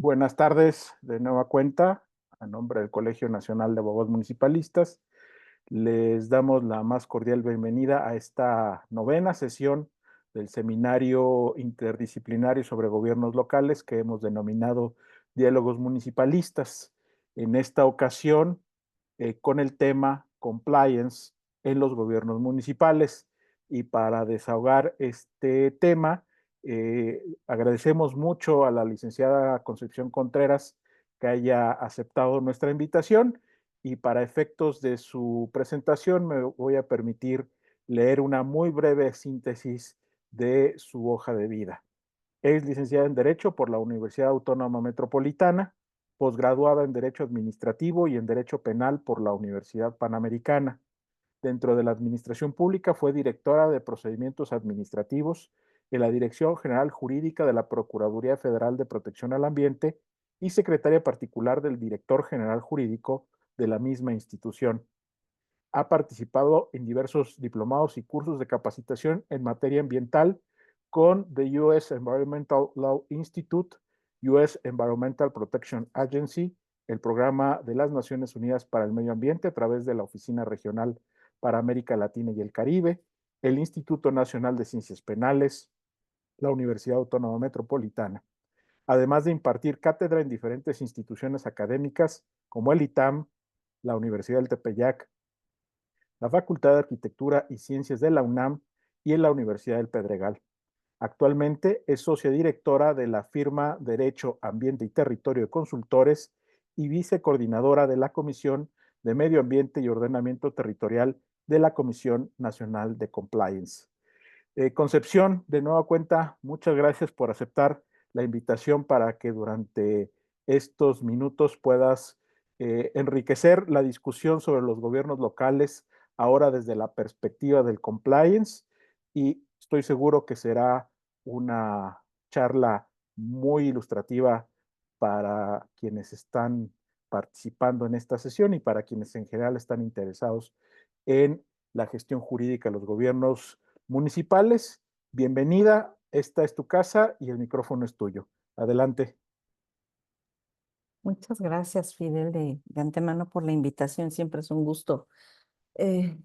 Buenas tardes de nueva cuenta. A nombre del Colegio Nacional de Abogados Municipalistas, les damos la más cordial bienvenida a esta novena sesión del Seminario Interdisciplinario sobre Gobiernos Locales que hemos denominado Diálogos Municipalistas. En esta ocasión, con el tema Compliance en los gobiernos municipales. Y para desahogar este tema, agradecemos mucho a la licenciada Concepción Contreras que haya aceptado nuestra invitación, y para efectos de su presentación me voy a permitir leer una muy breve síntesis de su hoja de vida. Es licenciada en Derecho por la Universidad Autónoma Metropolitana, posgraduada en Derecho Administrativo y en Derecho Penal por la Universidad Panamericana. Dentro de la administración pública fue directora de procedimientos administrativos en la Dirección General Jurídica de la Procuraduría Federal de Protección al Ambiente y secretaria particular del director general jurídico de la misma institución. Ha participado en diversos diplomados y cursos de capacitación en materia ambiental con the US Environmental Law Institute, US Environmental Protection Agency, el Programa de las Naciones Unidas para el Medio Ambiente a través de la Oficina Regional para América Latina y el Caribe, el Instituto Nacional de Ciencias Penales, la Universidad Autónoma Metropolitana, además de impartir cátedra en diferentes instituciones académicas como el ITAM, la Universidad del Tepeyac, la Facultad de Arquitectura y Ciencias de la UNAM y en la Universidad del Pedregal. Actualmente es socia directora de la firma Derecho, Ambiente y Territorio de Consultores y vicecoordinadora de la Comisión de Medio Ambiente y Ordenamiento Territorial de la Comisión Nacional de Compliance. Concepción, de nueva cuenta, muchas gracias por aceptar la invitación para que durante estos minutos puedas enriquecer la discusión sobre los gobiernos locales, ahora desde la perspectiva del compliance, y estoy seguro que será una charla muy ilustrativa para quienes están participando en esta sesión y para quienes en general están interesados en la gestión jurídica de los gobiernos municipales. Bienvenida, esta es tu casa y el micrófono es tuyo. Adelante. Muchas gracias, Fidel, de antemano por la invitación. Siempre es un gusto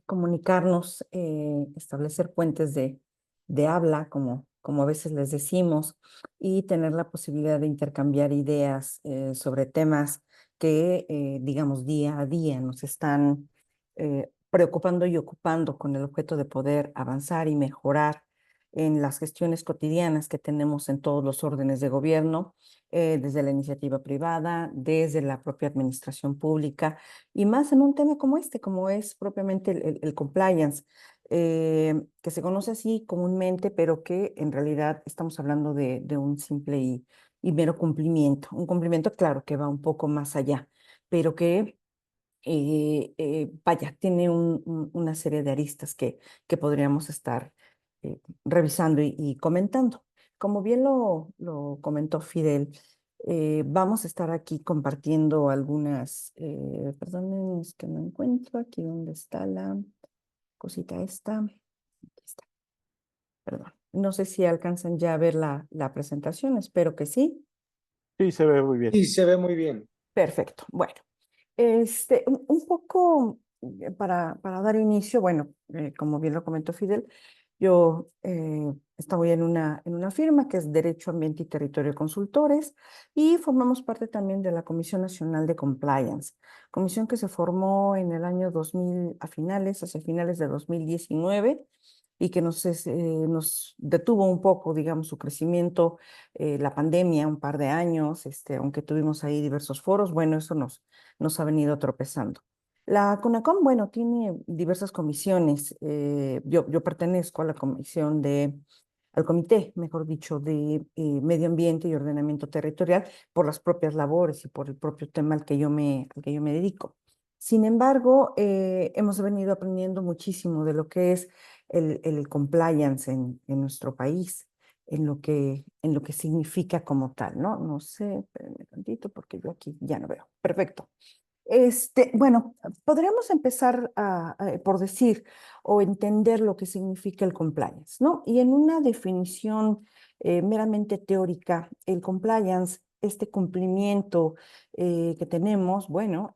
comunicarnos, establecer puentes de habla, como a veces les decimos, y tener la posibilidad de intercambiar ideas sobre temas que, digamos, día a día nos están preocupando y ocupando con el objeto de poder avanzar y mejorar en las gestiones cotidianas que tenemos en todos los órdenes de gobierno, desde la iniciativa privada, desde la propia administración pública, y más en un tema como este, como es propiamente el compliance, que se conoce así comúnmente, pero que en realidad estamos hablando de un simple y mero cumplimiento. Un cumplimiento, claro, que va un poco más allá, pero que, vaya, tiene una serie de aristas que podríamos estar revisando y comentando. Como bien lo comentó Fidel, vamos a estar aquí compartiendo algunas, perdonen, es que no encuentro aquí dónde está la cosita esta. Aquí está, perdón. No sé si alcanzan ya a ver la presentación, espero que sí. Sí, se ve muy bien. Sí, se ve muy bien. Perfecto. Bueno, un poco para dar inicio, bueno, como bien lo comentó Fidel, yo estaba en una firma que es Derecho, Ambiente y Territorio Consultores, y formamos parte también de la Comisión Nacional de Compliance, comisión que se formó en el año 2000, hacia finales de 2019, y que nos detuvo un poco, digamos, su crecimiento, la pandemia, un par de años, aunque tuvimos ahí diversos foros, bueno, eso nos ha venido tropezando. La CONACOM, bueno, tiene diversas comisiones. Yo pertenezco a la al comité, mejor dicho, de Medio Ambiente y Ordenamiento Territorial por las propias labores y por el propio tema al que yo me dedico. Sin embargo, hemos venido aprendiendo muchísimo de lo que es el compliance en nuestro país, en lo que significa como tal, ¿no? No sé, espérenme tantito porque yo aquí ya no veo. Perfecto. Bueno, podríamos empezar por decir o entender lo que significa el compliance, ¿no? Y en una definición meramente teórica, el compliance este cumplimiento que tenemos, bueno,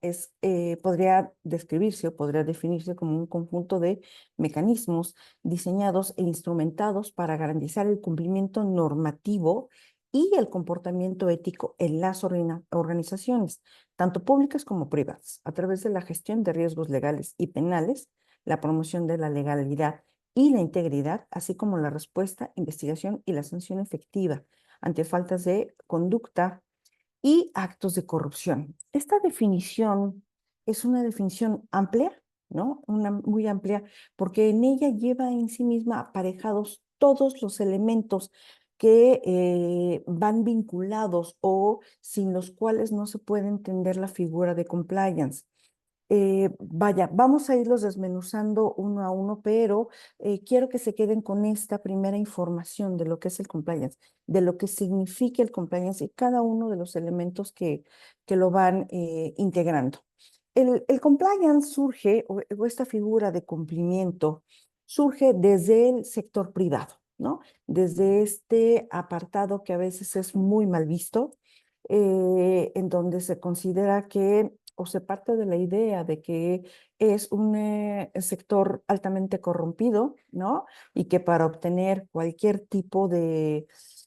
podría describirse o podría definirse como un conjunto de mecanismos diseñados e instrumentados para garantizar el cumplimiento normativo y el comportamiento ético en las organizaciones, tanto públicas como privadas, a través de la gestión de riesgos legales y penales, la promoción de la legalidad y la integridad, así como la respuesta, investigación y la sanción efectiva ante faltas de conducta y actos de corrupción. Esta definición es una definición amplia, ¿no? Una muy amplia, porque en ella lleva en sí misma aparejados todos los elementos que van vinculados o sin los cuales no se puede entender la figura de compliance. Vaya, vamos a irlos desmenuzando uno a uno, pero quiero que se queden con esta primera información de lo que es el compliance, de lo que significa el compliance y cada uno de los elementos que lo van integrando. El compliance surge, o esta figura de cumplimiento, surge desde el sector privado, ¿no? Desde este apartado que a veces es muy mal visto, en donde se considera que o se parte de la idea de que es un sector altamente corrompido, ¿no? Y que para obtener cualquier tipo de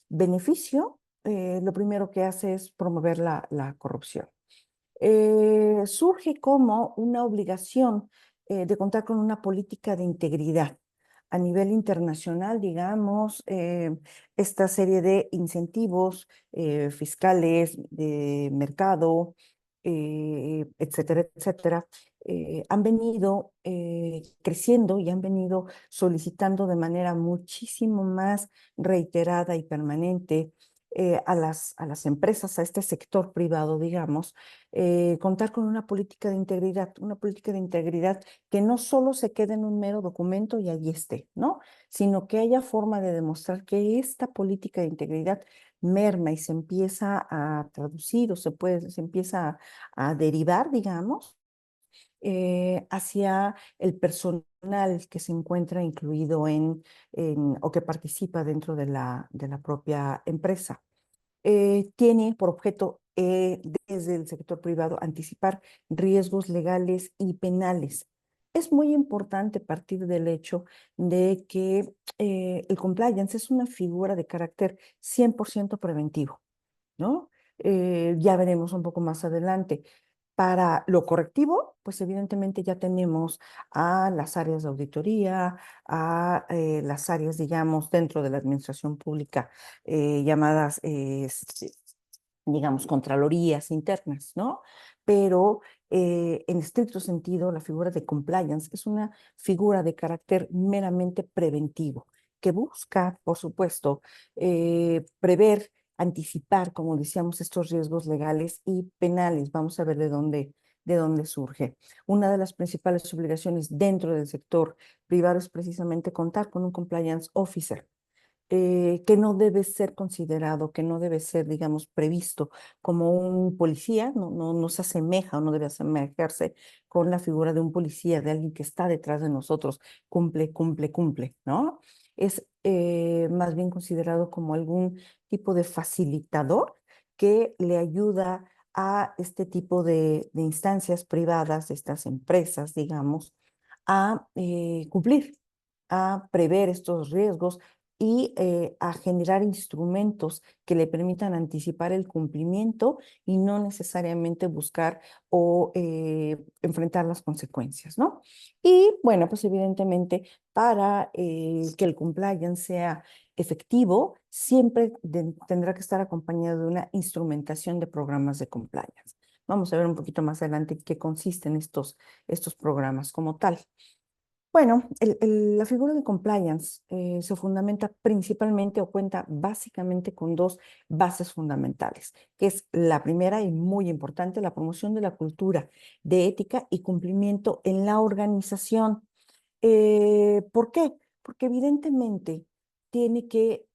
beneficio, lo primero que hace es promover la corrupción. Surge como una obligación de contar con una política de integridad a nivel internacional, digamos, esta serie de incentivos fiscales, de mercado, etcétera, etcétera, han venido creciendo y han venido solicitando de manera muchísimo más reiterada y permanente a las empresas, a este sector privado, digamos, contar con una política de integridad que no solo se quede en un mero documento y allí esté, ¿no? Sino que haya forma de demostrar que esta política de integridad merma y se empieza a traducir o se empieza a derivar, digamos, hacia el personal que se encuentra incluido o que participa dentro de la propia empresa. Tiene por objeto desde el sector privado anticipar riesgos legales y penales. Es muy importante partir del hecho de que el compliance es una figura de carácter 100% preventivo, ¿no? Ya veremos un poco más adelante. Para lo correctivo, pues evidentemente ya tenemos a las áreas de auditoría, a las áreas, digamos, dentro de la administración pública llamadas, digamos, contralorías internas, ¿no? Pero en estricto sentido, la figura de compliance es una figura de carácter meramente preventivo, que busca, por supuesto, prever, anticipar, como decíamos, estos riesgos legales y penales. Vamos a ver de dónde surge. Una de las principales obligaciones dentro del sector privado es precisamente contar con un compliance officer, que no debe ser considerado, que no debe ser, digamos, previsto como un policía, no se asemeja o no debe asemejarse con la figura de un policía, de alguien que está detrás de nosotros, cumple, cumple, cumple, ¿no? Es más bien considerado como algún tipo de facilitador que le ayuda a este tipo de instancias privadas, de estas empresas, digamos, a cumplir, a prever estos riesgos y a generar instrumentos que le permitan anticipar el cumplimiento y no necesariamente buscar o enfrentar las consecuencias, ¿no? Y bueno, pues evidentemente para que el compliance sea efectivo, siempre tendrá que estar acompañado de una instrumentación de programas de compliance. Vamos a ver un poquito más adelante qué consisten estos programas como tal. Bueno, la figura de compliance se fundamenta principalmente o cuenta básicamente con dos bases fundamentales, que es la primera y muy importante, la promoción de la cultura de ética y cumplimiento en la organización. ¿Por qué? Porque evidentemente tiene que,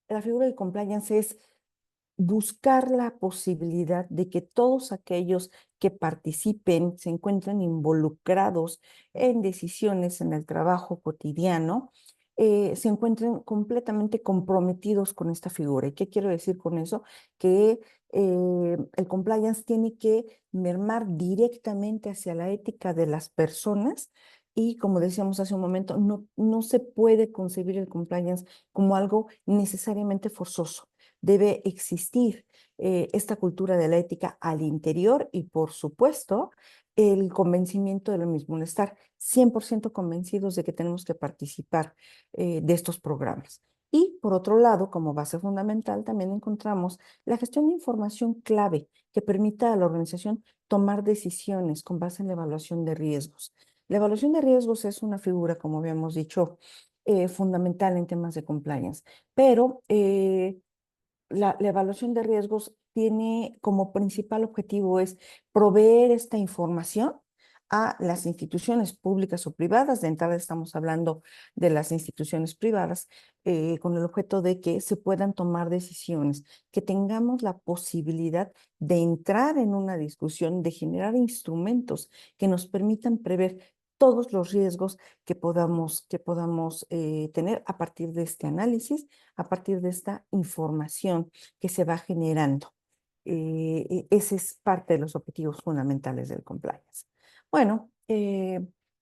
la figura de compliance es buscar la posibilidad de que todos aquellos que participen, se encuentren involucrados en decisiones en el trabajo cotidiano, se encuentren completamente comprometidos con esta figura. ¿Y qué quiero decir con eso? Que el compliance tiene que mermar directamente hacia la ética de las personas y, como decíamos hace un momento, no se puede concebir el compliance como algo necesariamente forzoso. Debe existir esta cultura de la ética al interior y, por supuesto, el convencimiento de lo mismo, el estar 100% convencidos de que tenemos que participar de estos programas. Y por otro lado, como base fundamental, también encontramos la gestión de información clave que permita a la organización tomar decisiones con base en la evaluación de riesgos. La evaluación de riesgos es una figura, como habíamos dicho, fundamental en temas de compliance, pero la evaluación de riesgos tiene como principal objetivo es proveer esta información a las instituciones públicas o privadas. De entrada estamos hablando de las instituciones privadas, con el objeto de que se puedan tomar decisiones, que tengamos la posibilidad de entrar en una discusión, de generar instrumentos que nos permitan prever todos los riesgos que podamos tener a partir de este análisis, a partir de esta información que se va generando. Ese es parte de los objetivos fundamentales del compliance. Bueno,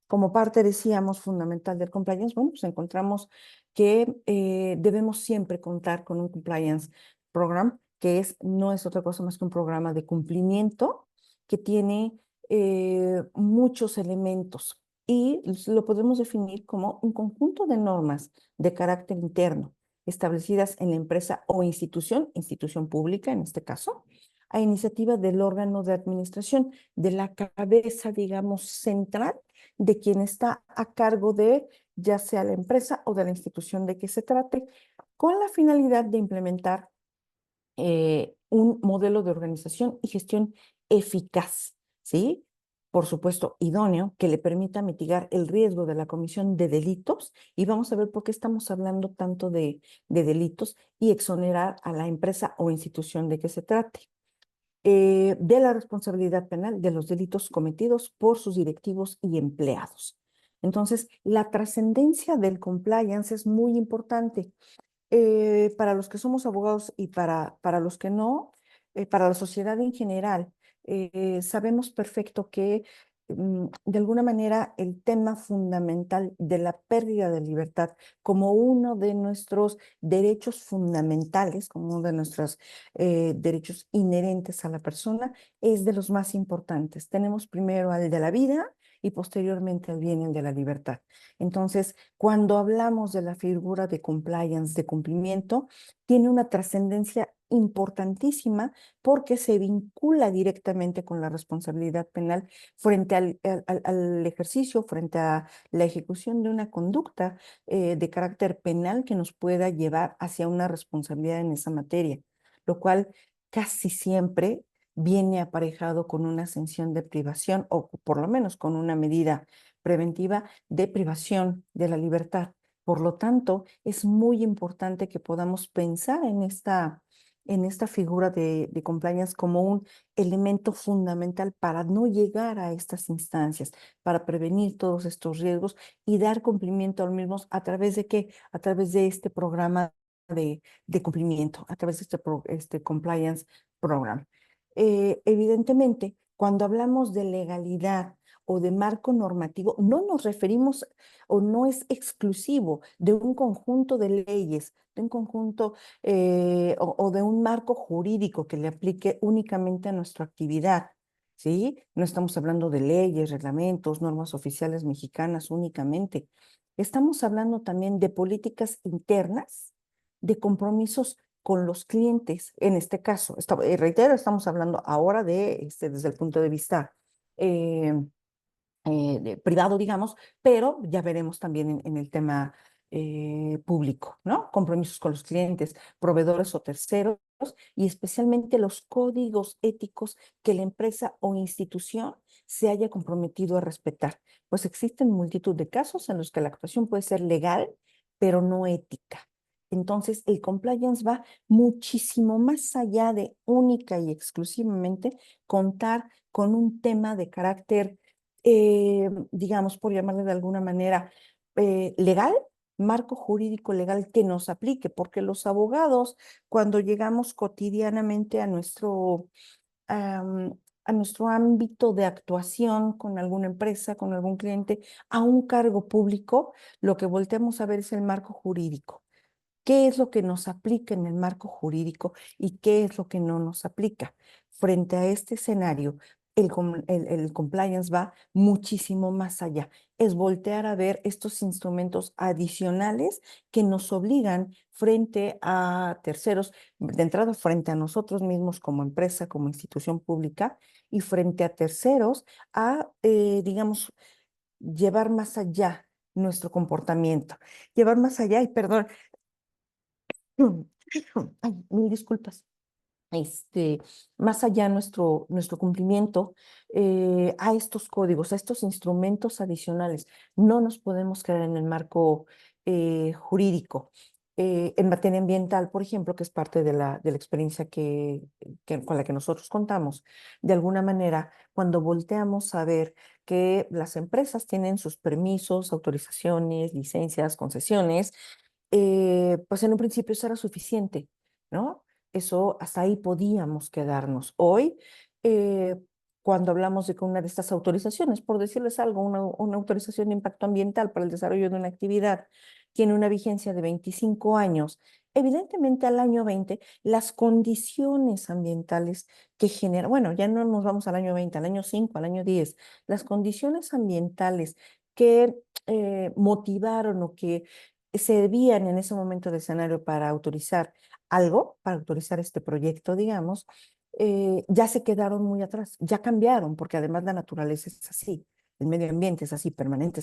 como parte, decíamos, fundamental del compliance, bueno, pues encontramos que debemos siempre contar con un compliance program, que no es otra cosa más que un programa de cumplimiento que tiene muchos elementos y lo podemos definir como un conjunto de normas de carácter interno establecidas en la empresa o institución pública en este caso, a iniciativa del órgano de administración, de la cabeza, digamos, central de quien está a cargo de ya sea la empresa o de la institución de que se trate, con la finalidad de implementar un modelo de organización y gestión eficaz, ¿sí? Por supuesto, idóneo, que le permita mitigar el riesgo de la comisión de delitos. Y vamos a ver por qué estamos hablando tanto de delitos y exonerar a la empresa o institución de que se trate. De la responsabilidad penal de los delitos cometidos por sus directivos y empleados. Entonces, la trascendencia del compliance es muy importante para los que somos abogados y para los que no, para la sociedad en general. Sabemos perfecto que de alguna manera el tema fundamental de la pérdida de libertad como uno de nuestros derechos fundamentales, como uno de nuestros derechos inherentes a la persona, es de los más importantes. Tenemos primero al de la vida y posteriormente al bien el de la libertad. Entonces, cuando hablamos de la figura de compliance, de cumplimiento, tiene una trascendencia importantísima porque se vincula directamente con la responsabilidad penal frente al ejercicio, frente a la ejecución de una conducta de carácter penal que nos pueda llevar hacia una responsabilidad en esa materia, lo cual casi siempre viene aparejado con una sanción de privación o por lo menos con una medida preventiva de privación de la libertad. Por lo tanto, es muy importante que podamos pensar en esta figura de compliance como un elemento fundamental para no llegar a estas instancias, para prevenir todos estos riesgos y dar cumplimiento a los mismos a través de qué, a través de este programa de cumplimiento, a través de este compliance program. Evidentemente, cuando hablamos de legalidad, o de marco normativo, no nos referimos o no es exclusivo de un conjunto de leyes, de un conjunto o de un marco jurídico que le aplique únicamente a nuestra actividad, ¿sí? No estamos hablando de leyes, reglamentos, normas oficiales mexicanas únicamente. Estamos hablando también de políticas internas, de compromisos con los clientes. En este caso, reitero, estamos hablando ahora desde el punto de vista eh, privado, digamos, pero ya veremos también en el tema público, ¿no? Compromisos con los clientes, proveedores o terceros y especialmente los códigos éticos que la empresa o institución se haya comprometido a respetar. Pues existen multitud de casos en los que la actuación puede ser legal, pero no ética. Entonces, el compliance va muchísimo más allá de única y exclusivamente contar con un tema de carácter digamos, por llamarle de alguna manera, legal, marco jurídico legal que nos aplique, porque los abogados, cuando llegamos cotidianamente am, a nuestro ámbito de actuación con alguna empresa, con algún cliente, a un cargo público, lo que volteamos a ver es el marco jurídico. ¿Qué es lo que nos aplica en el marco jurídico y qué es lo que no nos aplica? Frente a este escenario, el compliance va muchísimo más allá. Es voltear a ver estos instrumentos adicionales que nos obligan frente a terceros, de entrada frente a nosotros mismos como empresa, como institución pública, y frente a terceros a, digamos, llevar más allá nuestro comportamiento. Llevar más allá, y perdón, ay, mil disculpas. Más allá nuestro cumplimiento a estos códigos, a estos instrumentos adicionales. No nos podemos quedar en el marco jurídico. En materia ambiental, por ejemplo, que es parte de la experiencia con la que nosotros contamos, de alguna manera, cuando volteamos a ver que las empresas tienen sus permisos, autorizaciones, licencias, concesiones, pues en un principio eso era suficiente, ¿no? Eso hasta ahí podíamos quedarnos. Hoy, eh, cuando hablamos de que una de estas autorizaciones, por decirles algo, una autorización de impacto ambiental para el desarrollo de una actividad, tiene una vigencia de 25 años, evidentemente al año 20, las condiciones ambientales que generan, bueno, ya no nos vamos al año 20, al año 5, al año 10, las condiciones ambientales que motivaron o que servían en ese momento de escenario para autorizar algo, para autorizar este proyecto, digamos, ya se quedaron muy atrás, ya cambiaron, porque además la naturaleza es así, el medio ambiente es así, permanentemente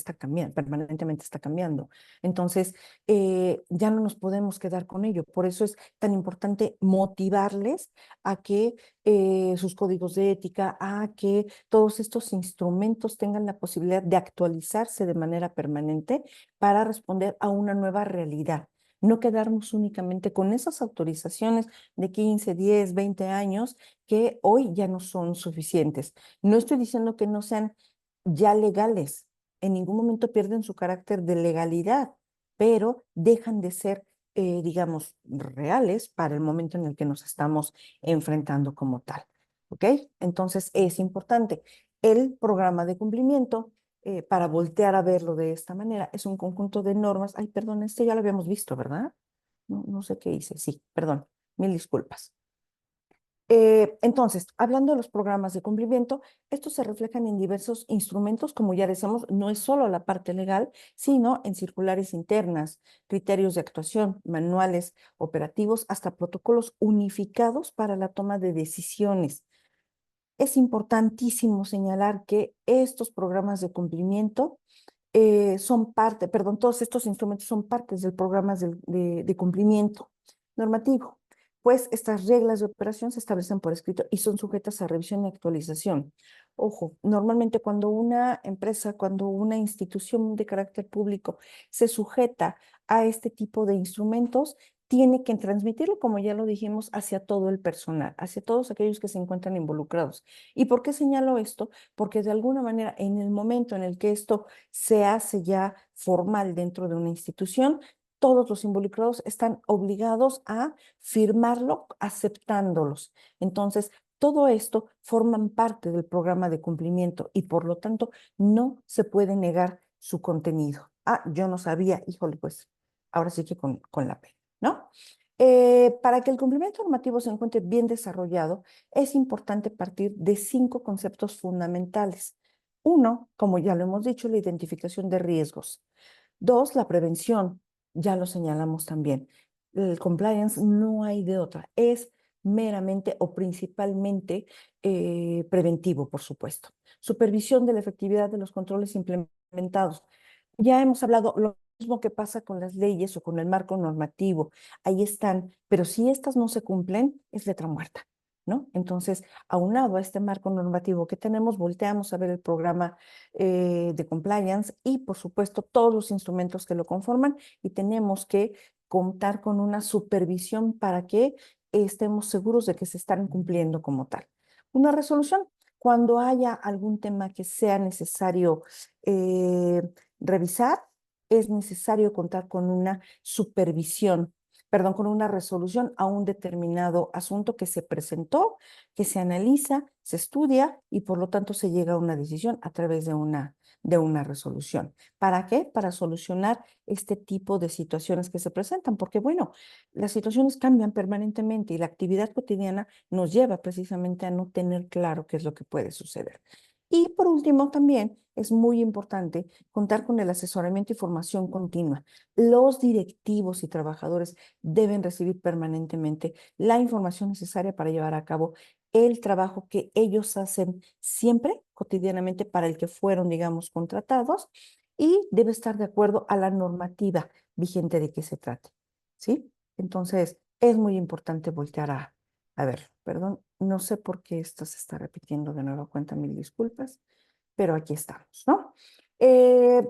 está cambiando. Entonces, ya no nos podemos quedar con ello. Por eso es tan importante motivarles a que sus códigos de ética, a que todos estos instrumentos tengan la posibilidad de actualizarse de manera permanente para responder a una nueva realidad. No quedarnos únicamente con esas autorizaciones de 15, 10, 20 años que hoy ya no son suficientes. No estoy diciendo que no sean ya legales. En ningún momento pierden su carácter de legalidad, pero dejan de ser, digamos, reales para el momento en el que nos estamos enfrentando como tal. ¿Ok? Entonces es importante. El programa de cumplimiento para voltear a verlo de esta manera. Es un conjunto de normas. Ay, perdón, este ya lo habíamos visto, ¿verdad? No, no sé qué hice. Sí, perdón, mil disculpas. Entonces, hablando de los programas de cumplimiento, estos se reflejan en diversos instrumentos, como ya decíamos, no es solo la parte legal, sino en circulares internas, criterios de actuación, manuales operativos, hasta protocolos unificados para la toma de decisiones. Es importantísimo señalar que estos programas de cumplimiento son parte, perdón, todos estos instrumentos son partes del programa de cumplimiento normativo, pues estas reglas de operación se establecen por escrito y son sujetas a revisión y actualización. Ojo, normalmente cuando una empresa, cuando una institución de carácter público se sujeta a este tipo de instrumentos, tiene que transmitirlo, como ya lo dijimos, hacia todo el personal, hacia todos aquellos que se encuentran involucrados. ¿Y por qué señalo esto? Porque de alguna manera, en el momento en el que esto se hace ya formal dentro de una institución, todos los involucrados están obligados a firmarlo aceptándolos. Entonces, todo esto forman parte del programa de cumplimiento y por lo tanto no se puede negar su contenido. Ah, yo no sabía, híjole, pues ahora sí que con la pena, ¿no? Para que el cumplimiento normativo se encuentre bien desarrollado, es importante partir de 5 conceptos fundamentales. Uno, como ya lo hemos dicho, la identificación de riesgos. Dos, la prevención. Ya lo señalamos también. El compliance no hay de otra. Es meramente o principalmente preventivo, por supuesto. Supervisión de la efectividad de los controles implementados. Ya hemos hablado lo mismo que pasa con las leyes o con el marco normativo. Ahí están, pero si estas no se cumplen, es letra muerta, ¿no? Entonces, aunado a este marco normativo que tenemos, volteamos a ver el programa de compliance y, por supuesto, todos los instrumentos que lo conforman y tenemos que contar con una supervisión para que estemos seguros de que se están cumpliendo como tal. Una resolución, cuando haya algún tema que sea necesario revisar, es necesario contar con una supervisión, perdón, con una resolución a un determinado asunto que se presentó, que se analiza, se estudia y por lo tanto se llega a una decisión a través de una resolución. ¿Para qué? Para solucionar este tipo de situaciones que se presentan, porque bueno, las situaciones cambian permanentemente y la actividad cotidiana nos lleva precisamente a no tener claro qué es lo que puede suceder. Y por último, también es muy importante contar con el asesoramiento y formación continua. Los directivos y trabajadores deben recibir permanentemente la información necesaria para llevar a cabo el trabajo que ellos hacen siempre, cotidianamente, para el que fueron, digamos, contratados y debe estar de acuerdo a la normativa vigente de que se trate, ¿sí? Entonces, es muy importante voltear a ver, perdón, no sé por qué esto se está repitiendo de nueva cuenta, mil disculpas, pero aquí estamos, ¿no? Eh,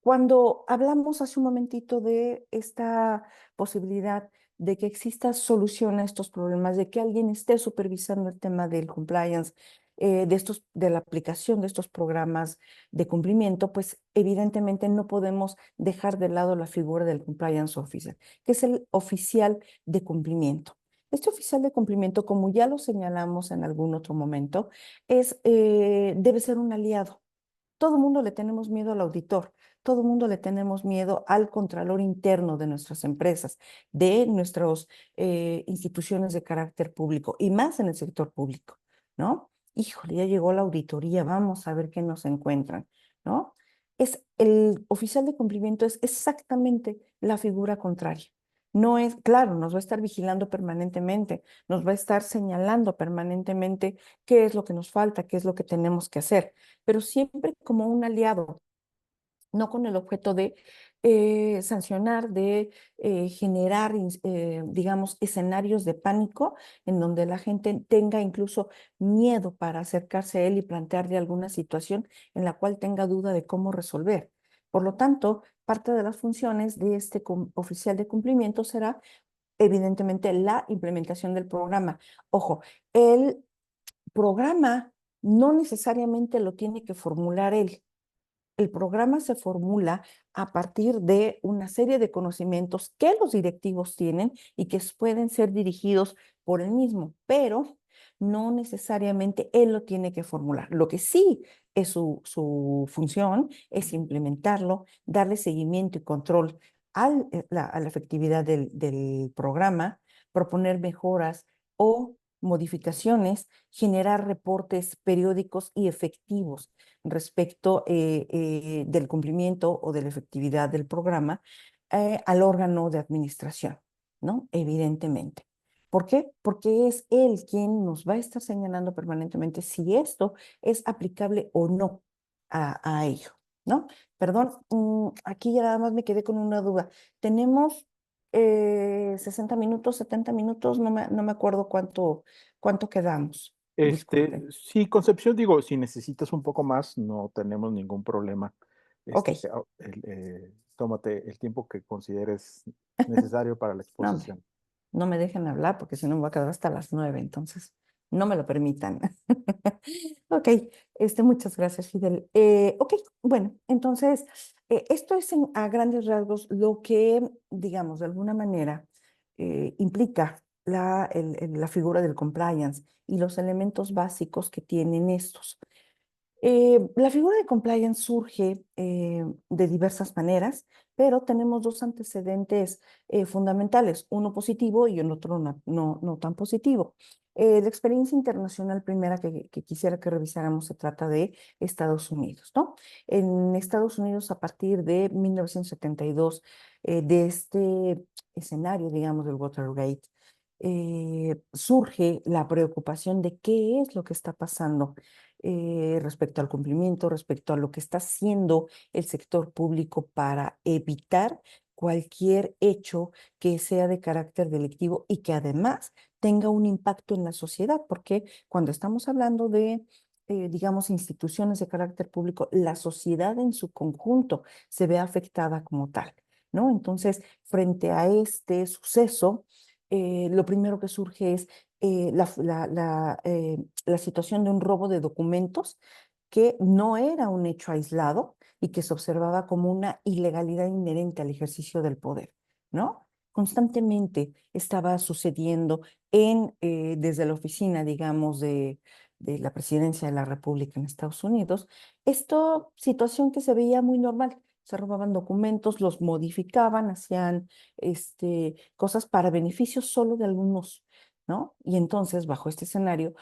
Cuando hablamos hace un momentito de esta posibilidad de que exista solución a estos problemas, de que alguien esté supervisando el tema del compliance, de la aplicación de estos programas de cumplimiento, pues evidentemente no podemos dejar de lado la figura del compliance officer, que es el oficial de cumplimiento. Este oficial de cumplimiento, como ya lo señalamos en algún otro momento, debe ser un aliado. Todo el mundo le tenemos miedo al auditor, todo el mundo le tenemos miedo al contralor interno de nuestras empresas, de nuestras instituciones de carácter público y más en el sector público, ¿no? Híjole, ya llegó la auditoría, vamos a ver qué nos encuentran, ¿no? Es el oficial de cumplimiento es exactamente la figura contraria. No es, claro, nos va a estar vigilando permanentemente, nos va a estar señalando permanentemente qué es lo que nos falta, qué es lo que tenemos que hacer, pero siempre como un aliado, no con el objeto de sancionar, de generar, digamos, escenarios de pánico en donde la gente tenga incluso miedo para acercarse a él y plantearle alguna situación en la cual tenga duda de cómo resolver. Por lo tanto, parte de las funciones de este oficial de cumplimiento será evidentemente la implementación del programa. Ojo, el programa no necesariamente lo tiene que formular él. El programa se formula a partir de una serie de conocimientos que los directivos tienen y que pueden ser dirigidos por él mismo, pero no necesariamente él lo tiene que formular. Lo que sí es su función es implementarlo, darle seguimiento y control a la efectividad del programa, proponer mejoras o modificaciones, generar reportes periódicos y efectivos respecto del cumplimiento o de la efectividad del programa al órgano de administración, ¿no? Evidentemente. ¿Por qué? Porque es él quien nos va a estar señalando permanentemente si esto es aplicable o no a ello, ¿no? Perdón, aquí ya nada más me quedé con una duda. Tenemos 60 minutos, 70 minutos, no me acuerdo cuánto quedamos. Disculpen. Sí, Concepción, digo, si necesitas un poco más, no tenemos ningún problema. Ok, Tómate el tiempo que consideres necesario para la no, hombre. exposición. No me dejen hablar porque si no me voy a quedar hasta las 9, entonces no me lo permitan. Ok, muchas gracias, Fidel. Ok, bueno, entonces esto es a grandes rasgos lo que, digamos, de alguna manera implica la figura del compliance y los elementos básicos que tienen estos. La figura de compliance surge de diversas maneras, pero tenemos dos antecedentes fundamentales, uno positivo y el otro no tan positivo. La experiencia internacional primera que quisiera que revisáramos se trata de Estados Unidos, ¿no? En Estados Unidos, a partir de 1972, de este escenario, digamos, del Watergate, surge la preocupación de qué es lo que está pasando respecto al cumplimiento, respecto a lo que está haciendo el sector público para evitar cualquier hecho que sea de carácter delictivo y que además tenga un impacto en la sociedad, porque cuando estamos hablando de, digamos, instituciones de carácter público, la sociedad en su conjunto se ve afectada como tal, ¿no? Entonces, frente a este suceso, lo primero que surge es la situación de un robo de documentos que no era un hecho aislado, y que se observaba como una ilegalidad inherente al ejercicio del poder, ¿no? Constantemente estaba sucediendo desde la oficina, digamos, de la presidencia de la República en Estados Unidos, esta situación que se veía muy normal. Se robaban documentos, los modificaban, hacían cosas para beneficio solo de algunos, ¿no? Y entonces, bajo este escenario,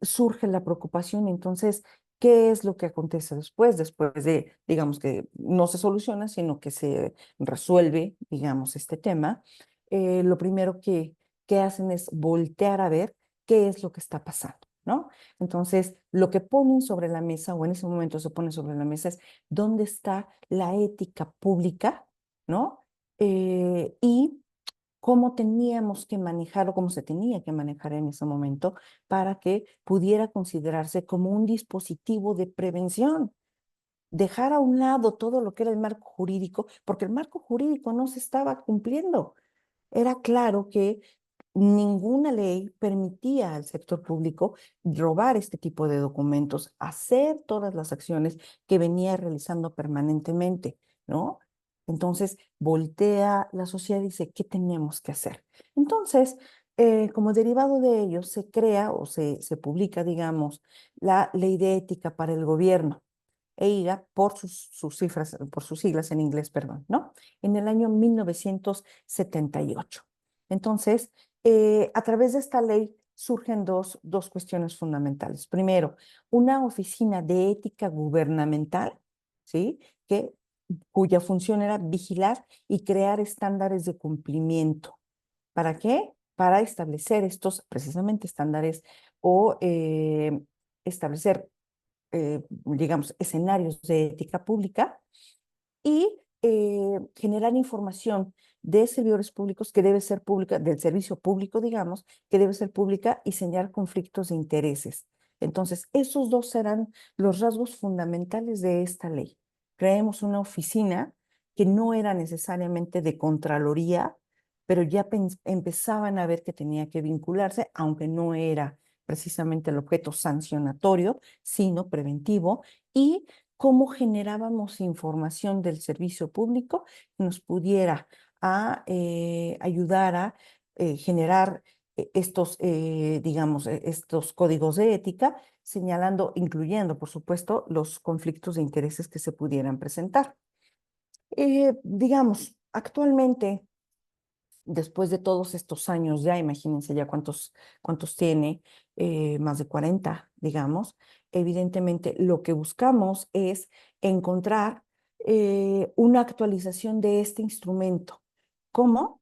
surge la preocupación. Entonces, ¿qué es lo que acontece después? Después de, digamos, que no se soluciona, sino que se resuelve, digamos, este tema. Lo primero que hacen es voltear a ver qué es lo que está pasando, ¿no? Entonces, lo que ponen sobre la mesa, o en ese momento se pone sobre la mesa, es dónde está la ética pública, ¿no? Y cómo teníamos que manejar o cómo se tenía que manejar en ese momento para que pudiera considerarse como un dispositivo de prevención. Dejar a un lado todo lo que era el marco jurídico, porque el marco jurídico no se estaba cumpliendo. Era claro que ninguna ley permitía al sector público robar este tipo de documentos, hacer todas las acciones que venía realizando permanentemente, ¿no? Entonces, voltea la sociedad y dice, ¿qué tenemos que hacer? Entonces, como derivado de ello, se crea o se publica, digamos, la Ley de Ética para el Gobierno, EIGA, por sus siglas en inglés, perdón, ¿no? En el año 1978. Entonces, a través de esta ley surgen dos cuestiones fundamentales. Primero, una oficina de ética gubernamental, ¿sí? Cuya función era vigilar y crear estándares de cumplimiento. ¿Para qué? Para establecer estos precisamente estándares o establecer, digamos, escenarios de ética pública y generar información de servidores públicos que debe ser pública, del servicio público, digamos, que debe ser pública y señalar conflictos de intereses. Entonces, esos dos serán los rasgos fundamentales de esta ley. Creemos una oficina que no era necesariamente de Contraloría, pero ya empezaban a ver que tenía que vincularse, aunque no era precisamente el objeto sancionatorio, sino preventivo, y cómo generábamos información del servicio público que nos pudiera ayudar a generar digamos, estos códigos de ética, señalando, incluyendo, por supuesto, los conflictos de intereses que se pudieran presentar. Digamos, actualmente, después de todos estos años, ya imagínense ya cuántos tiene, más de 40, digamos, evidentemente lo que buscamos es encontrar una actualización de este instrumento. ¿Cómo?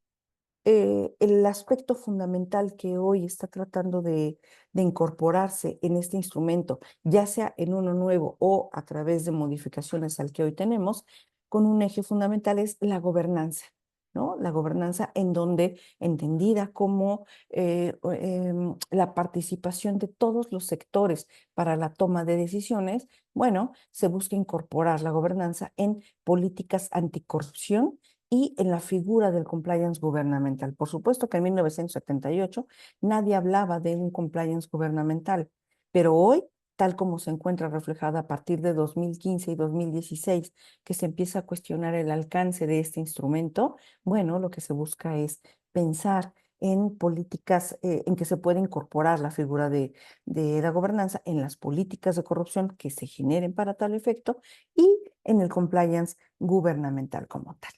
El aspecto fundamental que hoy está tratando de incorporarse en este instrumento, ya sea en uno nuevo o a través de modificaciones al que hoy tenemos, con un eje fundamental es la gobernanza, ¿no? La gobernanza en donde, entendida como la participación de todos los sectores para la toma de decisiones, bueno, se busca incorporar la gobernanza en políticas anticorrupción y en la figura del compliance gubernamental. Por supuesto que en 1978 nadie hablaba de un compliance gubernamental, pero hoy, tal como se encuentra reflejada a partir de 2015 y 2016, que se empieza a cuestionar el alcance de este instrumento, bueno, lo que se busca es pensar en políticas en que se puede incorporar la figura de la gobernanza en las políticas de corrupción que se generen para tal efecto y en el compliance gubernamental como tal.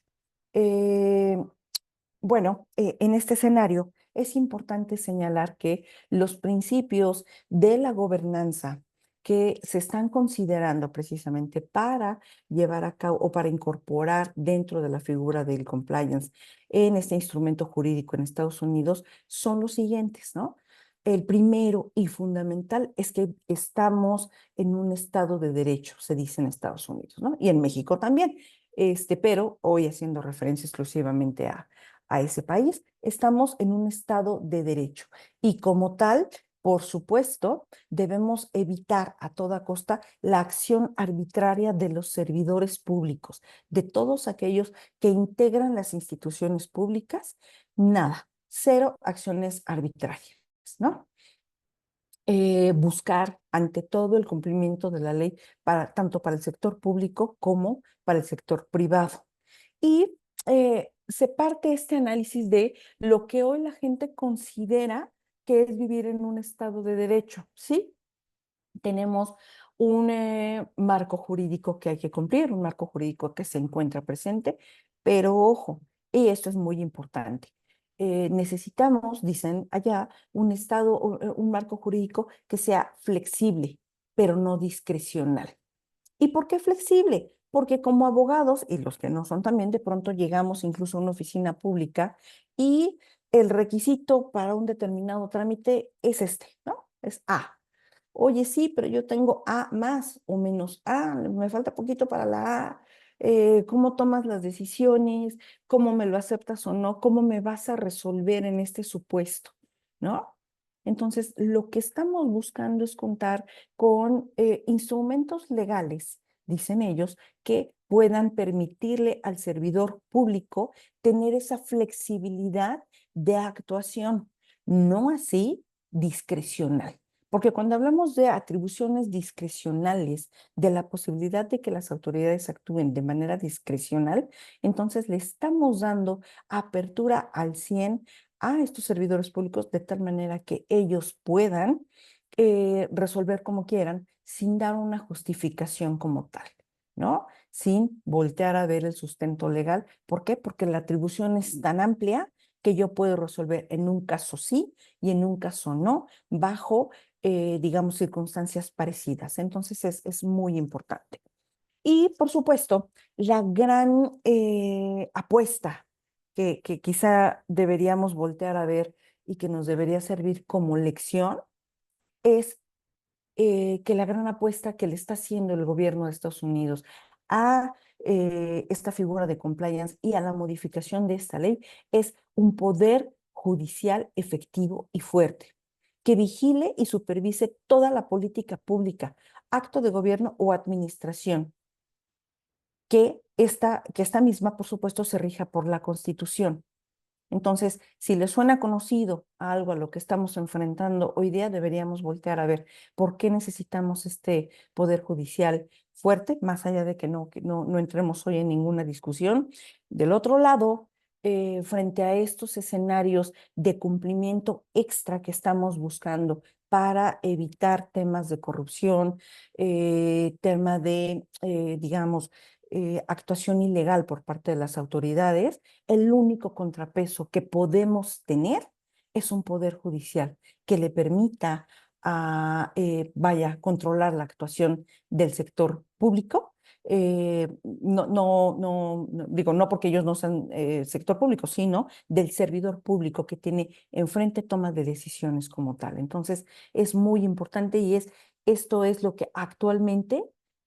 Eh, bueno, en este escenario es importante señalar que los principios de la gobernanza que se están considerando precisamente para llevar a cabo o para incorporar dentro de la figura del compliance en este instrumento jurídico en Estados Unidos son los siguientes, ¿no? El primero y fundamental es que estamos en un estado de derecho, se dice en Estados Unidos, ¿no? Y en México también, pero hoy haciendo referencia exclusivamente a ese país, estamos en un estado de derecho. Y como tal, por supuesto, debemos evitar a toda costa la acción arbitraria de los servidores públicos, de todos aquellos que integran las instituciones públicas, nada, cero acciones arbitrarias, ¿no? buscar ante todo el cumplimiento de la ley para, tanto para el sector público como para el sector privado. Y se parte este análisis de lo que hoy la gente considera que es vivir en un estado de derecho, ¿sí? Tenemos un marco jurídico que hay que cumplir, un marco jurídico que se encuentra presente, pero ojo, y esto es muy importante. Necesitamos, dicen allá, un estado, un marco jurídico que sea flexible, pero no discrecional. ¿Y por qué flexible? Porque como abogados, y los que no son también, de pronto llegamos incluso a una oficina pública y el requisito para un determinado trámite es este, ¿no? Es A. Oye, sí, pero yo tengo A más o menos A, me falta poquito para la A. ¿Cómo tomas las decisiones? ¿Cómo me lo aceptas o no? ¿Cómo me vas a resolver en este supuesto? ¿No? Entonces, lo que estamos buscando es contar con instrumentos legales, dicen ellos, que puedan permitirle al servidor público tener esa flexibilidad de actuación, no así discrecional. Porque cuando hablamos de atribuciones discrecionales, de la posibilidad de que las autoridades actúen de manera discrecional, entonces le estamos dando apertura al 100 a estos servidores públicos de tal manera que ellos puedan resolver como quieran sin dar una justificación como tal, ¿no? Sin voltear a ver el sustento legal. ¿Por qué? Porque la atribución es tan amplia que yo puedo resolver en un caso sí y en un caso no, bajo digamos, circunstancias parecidas. Entonces es muy importante. Y, por supuesto, la gran apuesta que quizá deberíamos voltear a ver y que nos debería servir como lección es que la gran apuesta que le está haciendo el gobierno de Estados Unidos a esta figura de compliance y a la modificación de esta ley es un poder judicial efectivo y fuerte, que vigile y supervise toda la política pública, acto de gobierno o administración, que esta misma, por supuesto, se rija por la Constitución. Entonces, si le suena conocido a algo a lo que estamos enfrentando hoy día, deberíamos voltear a ver por qué necesitamos este poder judicial fuerte, más allá de que no entremos hoy en ninguna discusión. Del otro lado, frente a estos escenarios de cumplimiento extra que estamos buscando para evitar temas de corrupción, tema de, digamos, actuación ilegal por parte de las autoridades, el único contrapeso que podemos tener es un poder judicial que le permita vaya, controlar la actuación del sector público. Digo, no porque ellos no sean sector público, sino del servidor público que tiene enfrente toma de decisiones como tal. Entonces, es muy importante y esto es lo que actualmente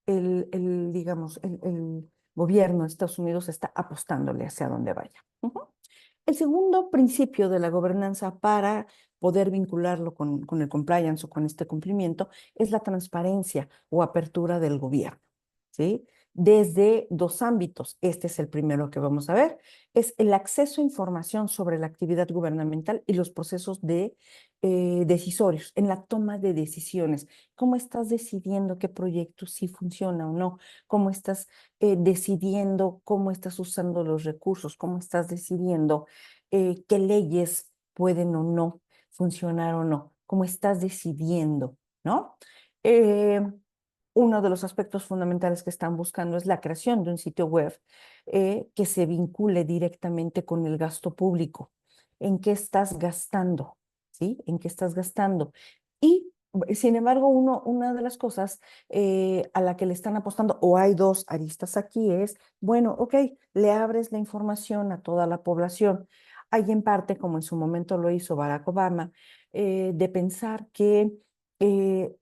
digamos, el gobierno de Estados Unidos está apostándole hacia donde vaya. El segundo principio de la gobernanza para poder vincularlo con el compliance o con este cumplimiento es la transparencia o apertura del gobierno, ¿sí? Desde dos ámbitos. Este es el primero que vamos a ver. Es el acceso a información sobre la actividad gubernamental y los procesos decisorios en la toma de decisiones. ¿Cómo estás decidiendo qué proyecto sí funciona o no? ¿Cómo estás decidiendo cómo estás usando los recursos? ¿Cómo estás decidiendo qué leyes pueden o no funcionar o no? ¿Cómo estás decidiendo, no? Eh, Uno de los aspectos fundamentales que están buscando es la creación de un sitio web que se vincule directamente con el gasto público. ¿En qué estás gastando? ¿Sí? ¿En qué estás gastando? Y, sin embargo, una de las cosas a la que le están apostando, o hay dos aristas aquí, es, bueno, ok, le abres la información a toda la población. Hay en parte, como en su momento lo hizo Barack Obama, de pensar que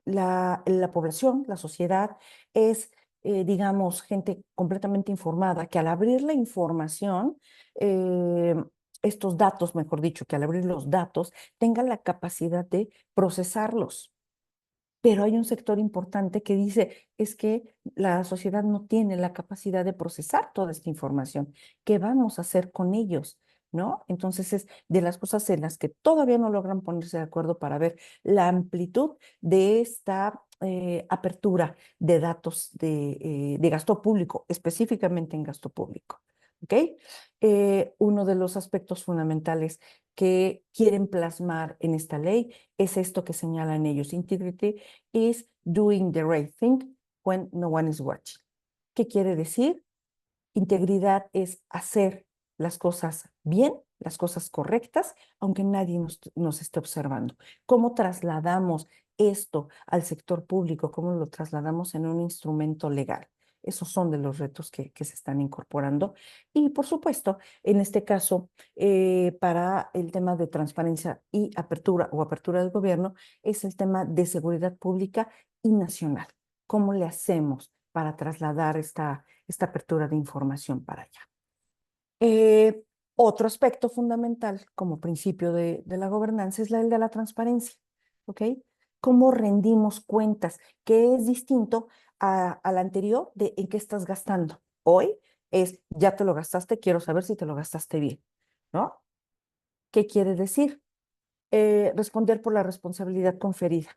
la población, la sociedad, es, digamos, gente completamente informada, que al abrir la información, eh, estos datos, mejor dicho, que al abrir los datos, tenga la capacidad de procesarlos. Pero hay un sector importante que dice, es que la sociedad no tiene la capacidad de procesar toda esta información. ¿Qué vamos a hacer con ellos? ¿no? Entonces es de las cosas en las que todavía no logran ponerse de acuerdo para ver la amplitud de esta apertura de datos de gasto público, específicamente en gasto público. ¿Ok? Uno de los aspectos fundamentales que quieren plasmar en esta ley es esto que señalan ellos. Integrity is doing the right thing when no one is watching. ¿Qué quiere decir? Integridad es hacer las cosas bien, las cosas correctas, aunque nadie nos esté observando. ¿Cómo trasladamos esto al sector público? ¿Cómo lo trasladamos en un instrumento legal? Esos son de los retos que se están incorporando. Y por supuesto, en este caso, para el tema de transparencia y apertura o apertura del gobierno, es el tema de seguridad pública y nacional. ¿Cómo le hacemos para trasladar esta apertura de información para allá? Eh, Otro aspecto fundamental como principio de la gobernanza es el de la transparencia, ¿ok? ¿Cómo rendimos cuentas? Que es distinto al anterior de en qué estás gastando. Hoy es, ya te lo gastaste, quiero saber si te lo gastaste bien, ¿no? ¿Qué quiere decir? Responder por la responsabilidad conferida.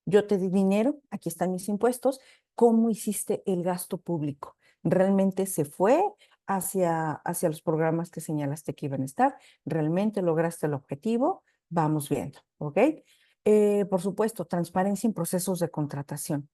Yo te di dinero, aquí están mis impuestos, ¿cómo hiciste el gasto público? ¿Realmente se fue hacia los programas que señalaste que iban a estar? ¿Realmente lograste el objetivo? Vamos viendo, ¿ok? Por supuesto, transparencia en procesos de contratación.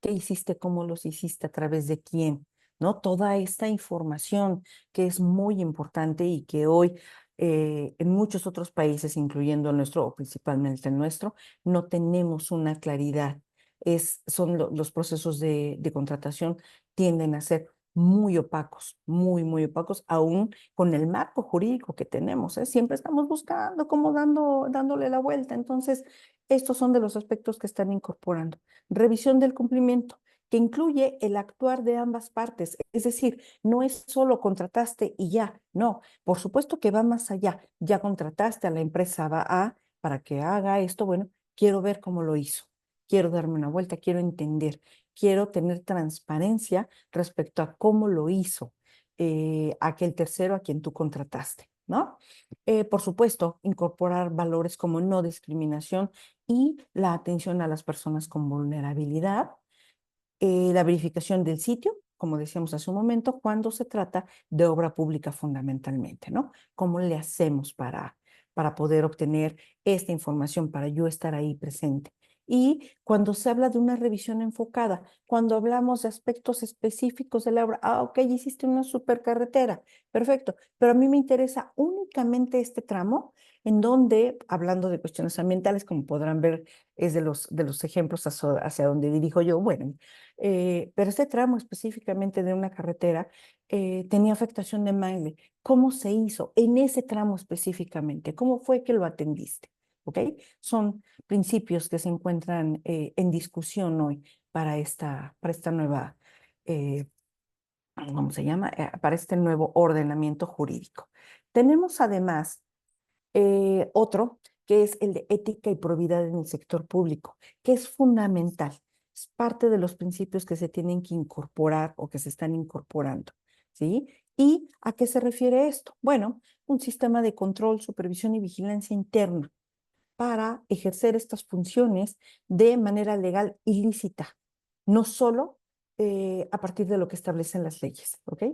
¿Qué hiciste? ¿Cómo los hiciste? ¿A través de quién? ¿No? Toda esta información que es muy importante y que hoy en muchos otros países, incluyendo el nuestro o principalmente el nuestro, no tenemos una claridad. Los procesos de contratación tienden a ser muy opacos, muy opacos, aún con el marco jurídico que tenemos, ¿eh? Siempre estamos buscando cómo dándole la vuelta. Entonces, estos son de los aspectos que están incorporando. Revisión del cumplimiento, que incluye el actuar de ambas partes. Es decir, no es solo contrataste y ya, no, por supuesto que va más allá. Ya contrataste a la empresa para que haga esto, bueno, quiero ver cómo lo hizo, quiero darme una vuelta, quiero entender, quiero tener transparencia respecto a cómo lo hizo aquel tercero a quien tú contrataste, ¿no? Por supuesto, incorporar valores como no discriminación y la atención a las personas con vulnerabilidad, la verificación del sitio, como decíamos hace un momento, cuando se trata de obra pública fundamentalmente, ¿no? ¿Cómo le hacemos para poder obtener esta información, para yo estar ahí presente? Y cuando se habla de una revisión enfocada, cuando hablamos de aspectos específicos de la obra, ok, hiciste una supercarretera, perfecto, pero a mí me interesa únicamente este tramo en donde, hablando de cuestiones ambientales, como podrán ver, es de los ejemplos hacia donde dirijo yo, bueno, pero este tramo específicamente de una carretera tenía afectación de mangle. ¿Cómo se hizo en ese tramo específicamente? ¿Cómo fue que lo atendiste? ¿Ok? Son principios que se encuentran en discusión hoy para esta nueva, eh, ¿cómo se llama? Para este nuevo ordenamiento jurídico. Tenemos además otro que es el de ética y probidad en el sector público, que es fundamental. Es parte de los principios que se tienen que incorporar o que se están incorporando, ¿sí? ¿Y a qué se refiere esto? Bueno, un sistema de control, supervisión y vigilancia interna para ejercer estas funciones de manera legal y lícita, no solo a partir de lo que establecen las leyes, ¿ok?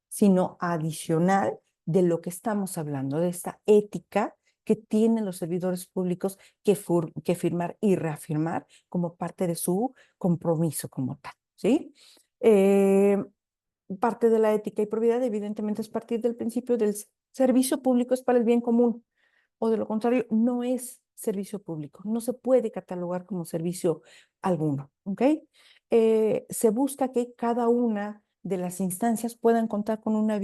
Sino adicional de lo que estamos hablando, de esta ética que tienen los servidores públicos que firmar y reafirmar como parte de su compromiso como tal, ¿sí? Eh, Parte de la ética y probidad, evidentemente, es partir del principio del servicio público es para el bien común, o de lo contrario, no es servicio público, no se puede catalogar como servicio alguno, ¿ok? Se busca que cada una de las instancias puedan contar con una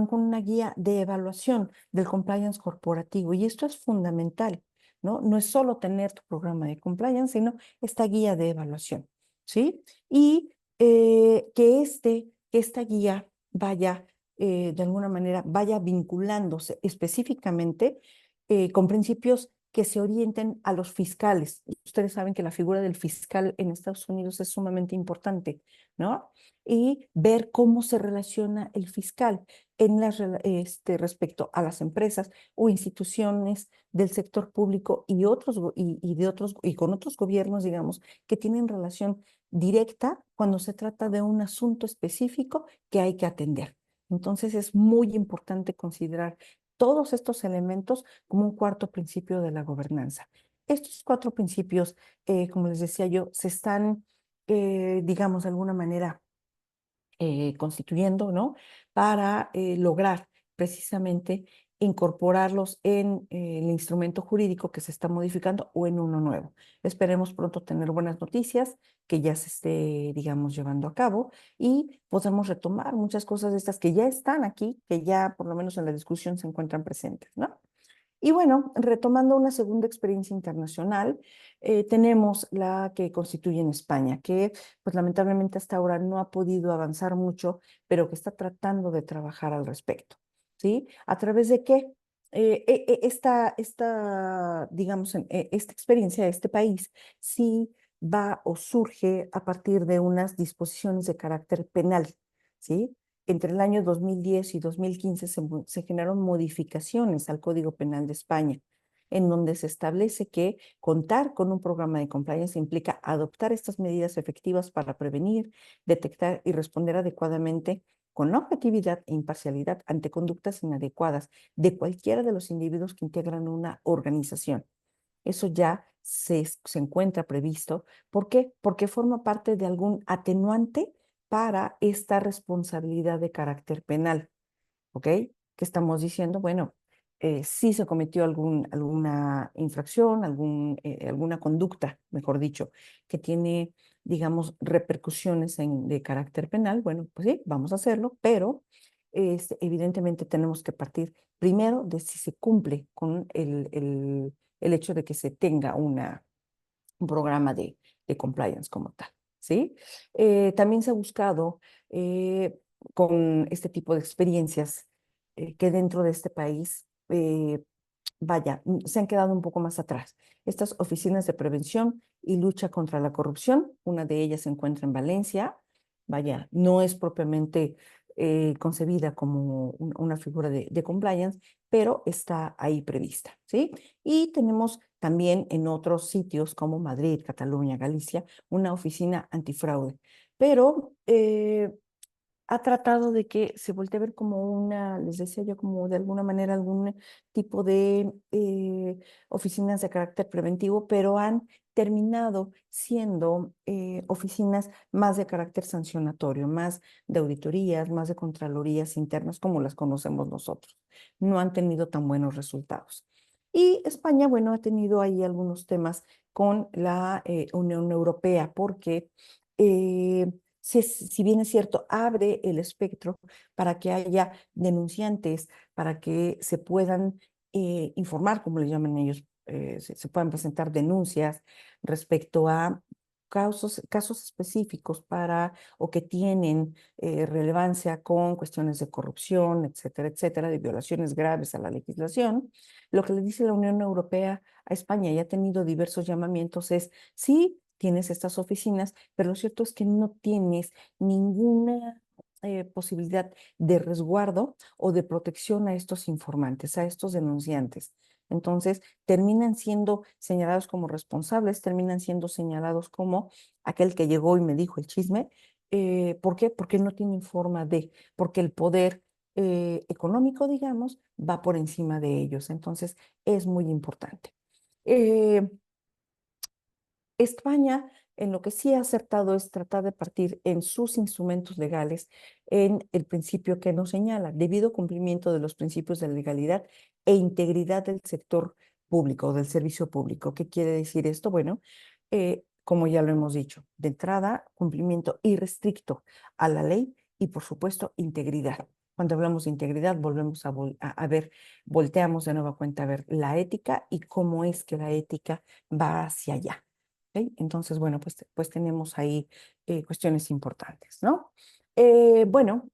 con una guía de evaluación del compliance corporativo, y esto es fundamental, ¿no? No es solo tener tu programa de compliance, sino esta guía de evaluación, ¿sí? Y que esta guía vaya, de alguna manera, vaya vinculándose específicamente con principios que se orienten a los fiscales. Ustedes saben que la figura del fiscal en Estados Unidos es sumamente importante, ¿no? Y ver cómo se relaciona el fiscal, en respecto a las empresas o instituciones del sector público y y con otros gobiernos, digamos, que tienen relación directa cuando se trata de un asunto específico que hay que atender. Entonces es muy importante considerar todos estos elementos como un cuarto principio de la gobernanza. Estos cuatro principios, como les decía yo, se están, digamos, de alguna manera constituyendo, ¿no? Para lograr precisamente incorporarlos en el instrumento jurídico que se está modificando o en uno nuevo. Esperemos pronto tener buenas noticias que ya se esté, digamos, llevando a cabo y podamos retomar muchas cosas de estas que ya están aquí, que ya por lo menos en la discusión se encuentran presentes, ¿no? Y bueno, retomando una segunda experiencia internacional, tenemos la que constituye en España, que pues lamentablemente hasta ahora no ha podido avanzar mucho, pero que está tratando de trabajar al respecto, ¿sí? ¿A través de qué? Digamos, esta experiencia de este país sí va o surge a partir de unas disposiciones de carácter penal, ¿sí? Entre el año 2010 y 2015 se generaron modificaciones al Código Penal de España, en donde se establece que contar con un programa de compliance implica adoptar estas medidas efectivas para prevenir, detectar y responder adecuadamente con objetividad e imparcialidad ante conductas inadecuadas de cualquiera de los individuos que integran una organización. Eso ya se encuentra previsto. ¿Por qué? Porque forma parte de algún atenuante para esta responsabilidad de carácter penal, ¿ok? Que estamos diciendo, bueno, si se cometió alguna infracción, alguna conducta, mejor dicho, que tiene, digamos, repercusiones de carácter penal, bueno, pues sí, vamos a hacerlo, pero evidentemente tenemos que partir primero de si se cumple con el hecho de que se tenga un programa de compliance como tal, ¿sí? También se ha buscado con este tipo de experiencias que dentro de este país, vaya, se han quedado un poco más atrás. Estas oficinas de prevención y lucha contra la corrupción, una de ellas se encuentra en Valencia, vaya, no es propiamente concebida como una figura de compliance, pero está ahí prevista, ¿sí? Y tenemos también en otros sitios como Madrid, Cataluña, Galicia, una oficina antifraude. Pero ha tratado de que se voltee a ver como les decía yo, como de alguna manera algún tipo de oficinas de carácter preventivo, pero han terminado siendo oficinas más de carácter sancionatorio, más de auditorías, más de contralorías internas como las conocemos nosotros. No han tenido tan buenos resultados. Y España, bueno, ha tenido ahí algunos temas con la Unión Europea porque si bien es cierto, abre el espectro para que haya denunciantes, para que se puedan informar, como le llaman ellos, se puedan presentar denuncias respecto a casos específicos o que tienen relevancia con cuestiones de corrupción, etcétera, etcétera, de violaciones graves a la legislación. Lo que le dice la Unión Europea a España y ha tenido diversos llamamientos es, sí, tienes estas oficinas, pero lo cierto es que no tienes ninguna posibilidad de resguardo o de protección a estos informantes, a estos denunciantes. Entonces, terminan siendo señalados como responsables, terminan siendo señalados como aquel que llegó y me dijo el chisme. ¿Por qué? Porque no tienen forma porque el poder económico, digamos, va por encima de ellos. Entonces, es muy importante. Eh, España, en lo que sí ha acertado es tratar de partir en sus instrumentos legales en el principio que nos señala, debido cumplimiento de los principios de legalidad e integridad del sector público o del servicio público. ¿Qué quiere decir esto? Bueno, como ya lo hemos dicho, de entrada, cumplimiento irrestricto a la ley y, por supuesto, integridad. Cuando hablamos de integridad, volvemos a ver, volteamos de nueva cuenta a ver la ética y cómo es que la ética va hacia allá. ¿Ok? Entonces, bueno, pues tenemos ahí cuestiones importantes, ¿no? Bueno,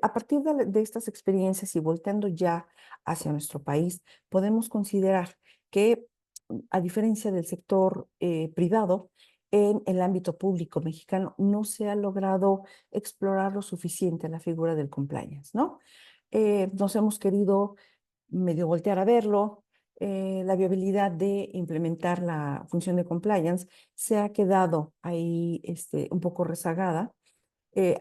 a partir de estas experiencias y volteando ya hacia nuestro país, podemos considerar que, a diferencia del sector privado, en el ámbito público mexicano no se ha logrado explorar lo suficiente la figura del compliance, ¿no? nos hemos querido medio voltear a verlo. La viabilidad de implementar la función de compliance se ha quedado ahí un poco rezagada,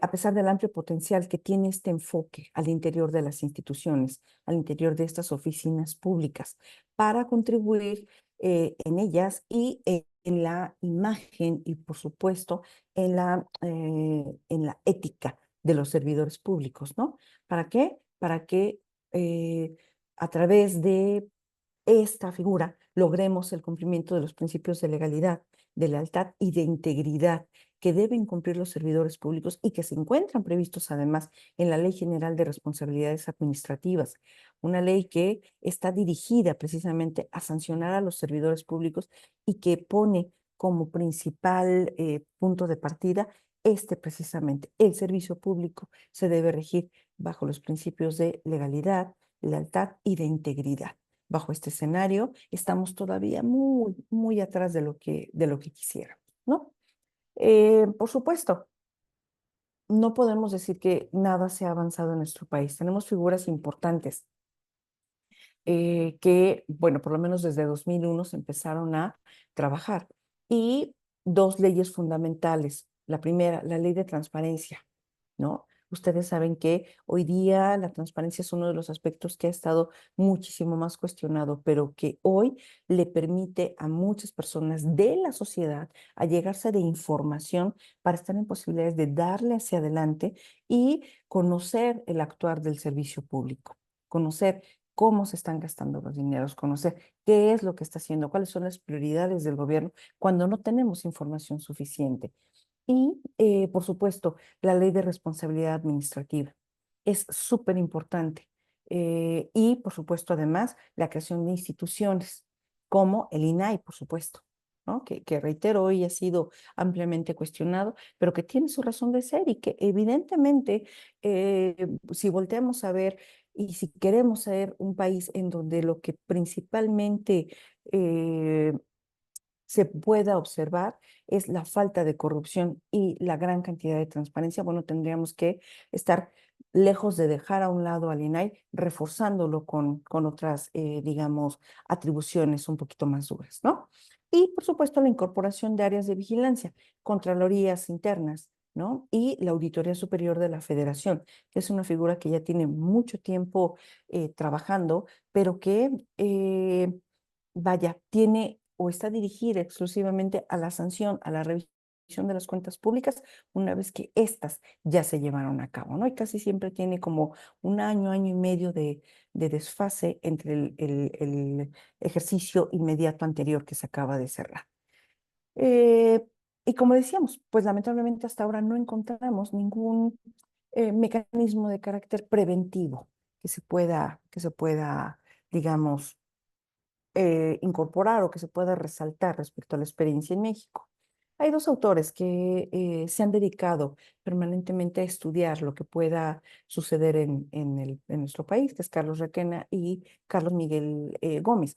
a pesar del amplio potencial que tiene este enfoque al interior de las instituciones, al interior de estas oficinas públicas, para contribuir en ellas y en la imagen y, por supuesto, en la ética de los servidores públicos, ¿no? ¿Para qué? Para que a través de esta figura logremos el cumplimiento de los principios de legalidad, de lealtad y de integridad que deben cumplir los servidores públicos y que se encuentran previstos además en la Ley General de Responsabilidades Administrativas, una ley que está dirigida precisamente a sancionar a los servidores públicos y que pone como principal punto de partida precisamente, el servicio público se debe regir bajo los principios de legalidad, lealtad y de integridad. Bajo este escenario, estamos todavía muy, muy atrás de lo que quisiéramos, ¿no? Por supuesto, no podemos decir que nada se ha avanzado en nuestro país. Tenemos figuras importantes que, bueno, por lo menos desde 2001 se empezaron a trabajar. Y dos leyes fundamentales. La primera, la ley de transparencia, ¿no? Ustedes saben que hoy día la transparencia es uno de los aspectos que ha estado muchísimo más cuestionado, pero que hoy le permite a muchas personas de la sociedad allegarse de información para estar en posibilidades de darle hacia adelante y conocer el actuar del servicio público, conocer cómo se están gastando los dineros, conocer qué es lo que está haciendo, cuáles son las prioridades del gobierno cuando no tenemos información suficiente. Y, por supuesto, la ley de responsabilidad administrativa es súper importante. Y, por supuesto, además, la creación de instituciones como el INAI, por supuesto, ¿no? Que reitero, hoy ha sido ampliamente cuestionado, pero que tiene su razón de ser y que evidentemente, si volteamos a ver y si queremos ser un país en donde lo que principalmente eh, se pueda observar es la falta de corrupción y la gran cantidad de transparencia, bueno, tendríamos que estar lejos de dejar a un lado al INAI, reforzándolo con otras, digamos, atribuciones un poquito más duras, ¿no? Y, por supuesto, la incorporación de áreas de vigilancia, contralorías internas, ¿no? Y la Auditoría Superior de la Federación, que es una figura que ya tiene mucho tiempo trabajando, pero que vaya, tiene o está dirigida exclusivamente a la sanción, a la revisión de las cuentas públicas una vez que éstas ya se llevaron a cabo, ¿no? Y casi siempre tiene como un año, año y medio de desfase entre el ejercicio inmediato anterior que se acaba de cerrar. Eh, y como decíamos, pues lamentablemente hasta ahora no encontramos ningún mecanismo de carácter preventivo que se pueda, digamos, incorporar o que se pueda resaltar respecto a la experiencia en México. Hay dos autores que se han dedicado permanentemente a estudiar lo que pueda suceder en nuestro país, que es Carlos Requena y Carlos Miguel Gómez.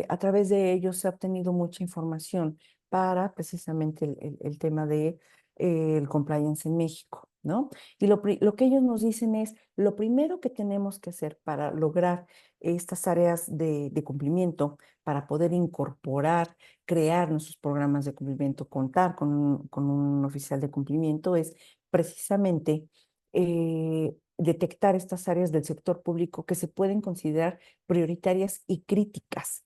A través de ellos se ha obtenido mucha información para precisamente el tema de el compliance en México, ¿no? Y lo que ellos nos dicen es, lo primero que tenemos que hacer para lograr estas áreas de cumplimiento, para poder incorporar, crear nuestros programas de cumplimiento, contar con un oficial de cumplimiento, es precisamente detectar estas áreas del sector público que se pueden considerar prioritarias y críticas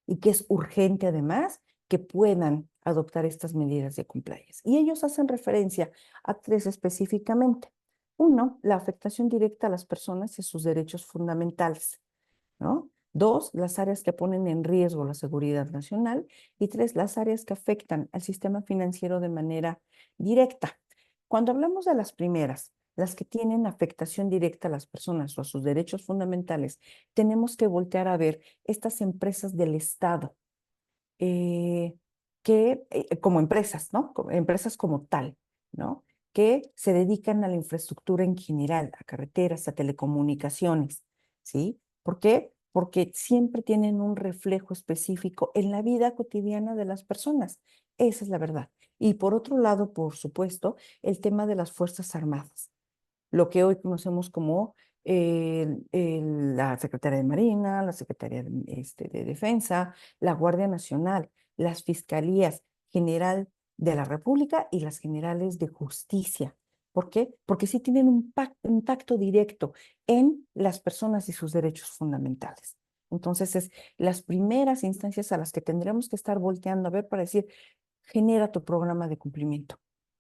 y que es urgente además que puedan adoptar estas medidas de compliance. Y ellos hacen referencia a tres específicamente. Uno, la afectación directa a las personas y sus derechos fundamentales, ¿no? Dos, las áreas que ponen en riesgo la seguridad nacional. Y tres, las áreas que afectan al sistema financiero de manera directa. Cuando hablamos de las primeras, las que tienen afectación directa a las personas o a sus derechos fundamentales, tenemos que voltear a ver estas empresas del Estado, eh, como empresas, ¿no? Empresas como tal, ¿no? Que se dedican a la infraestructura en general, a carreteras, a telecomunicaciones, ¿sí? ¿Por qué? Porque siempre tienen un reflejo específico en la vida cotidiana de las personas. Esa es la verdad. Y por otro lado, por supuesto, el tema de las Fuerzas Armadas, lo que hoy conocemos como la Secretaría de Marina, la Secretaría de Defensa, la Guardia Nacional, las Fiscalías General de la República y las Generales de Justicia. ¿Por qué? Porque sí tienen un impacto directo en las personas y sus derechos fundamentales. Entonces, es las primeras instancias a las que tendremos que estar volteando a ver para decir, genera tu programa de cumplimiento.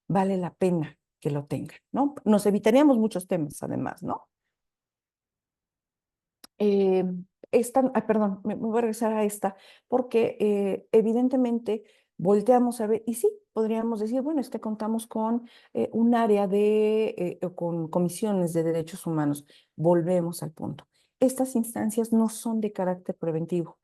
Vale la pena que lo tengan, ¿no? Nos evitaríamos muchos temas, además, ¿no? eh, perdón, me voy a regresar a esta, porque evidentemente volteamos a ver, y sí, podríamos decir, bueno, es que contamos con un área o con comisiones de derechos humanos. Volvemos al punto. Estas instancias no son de carácter preventivo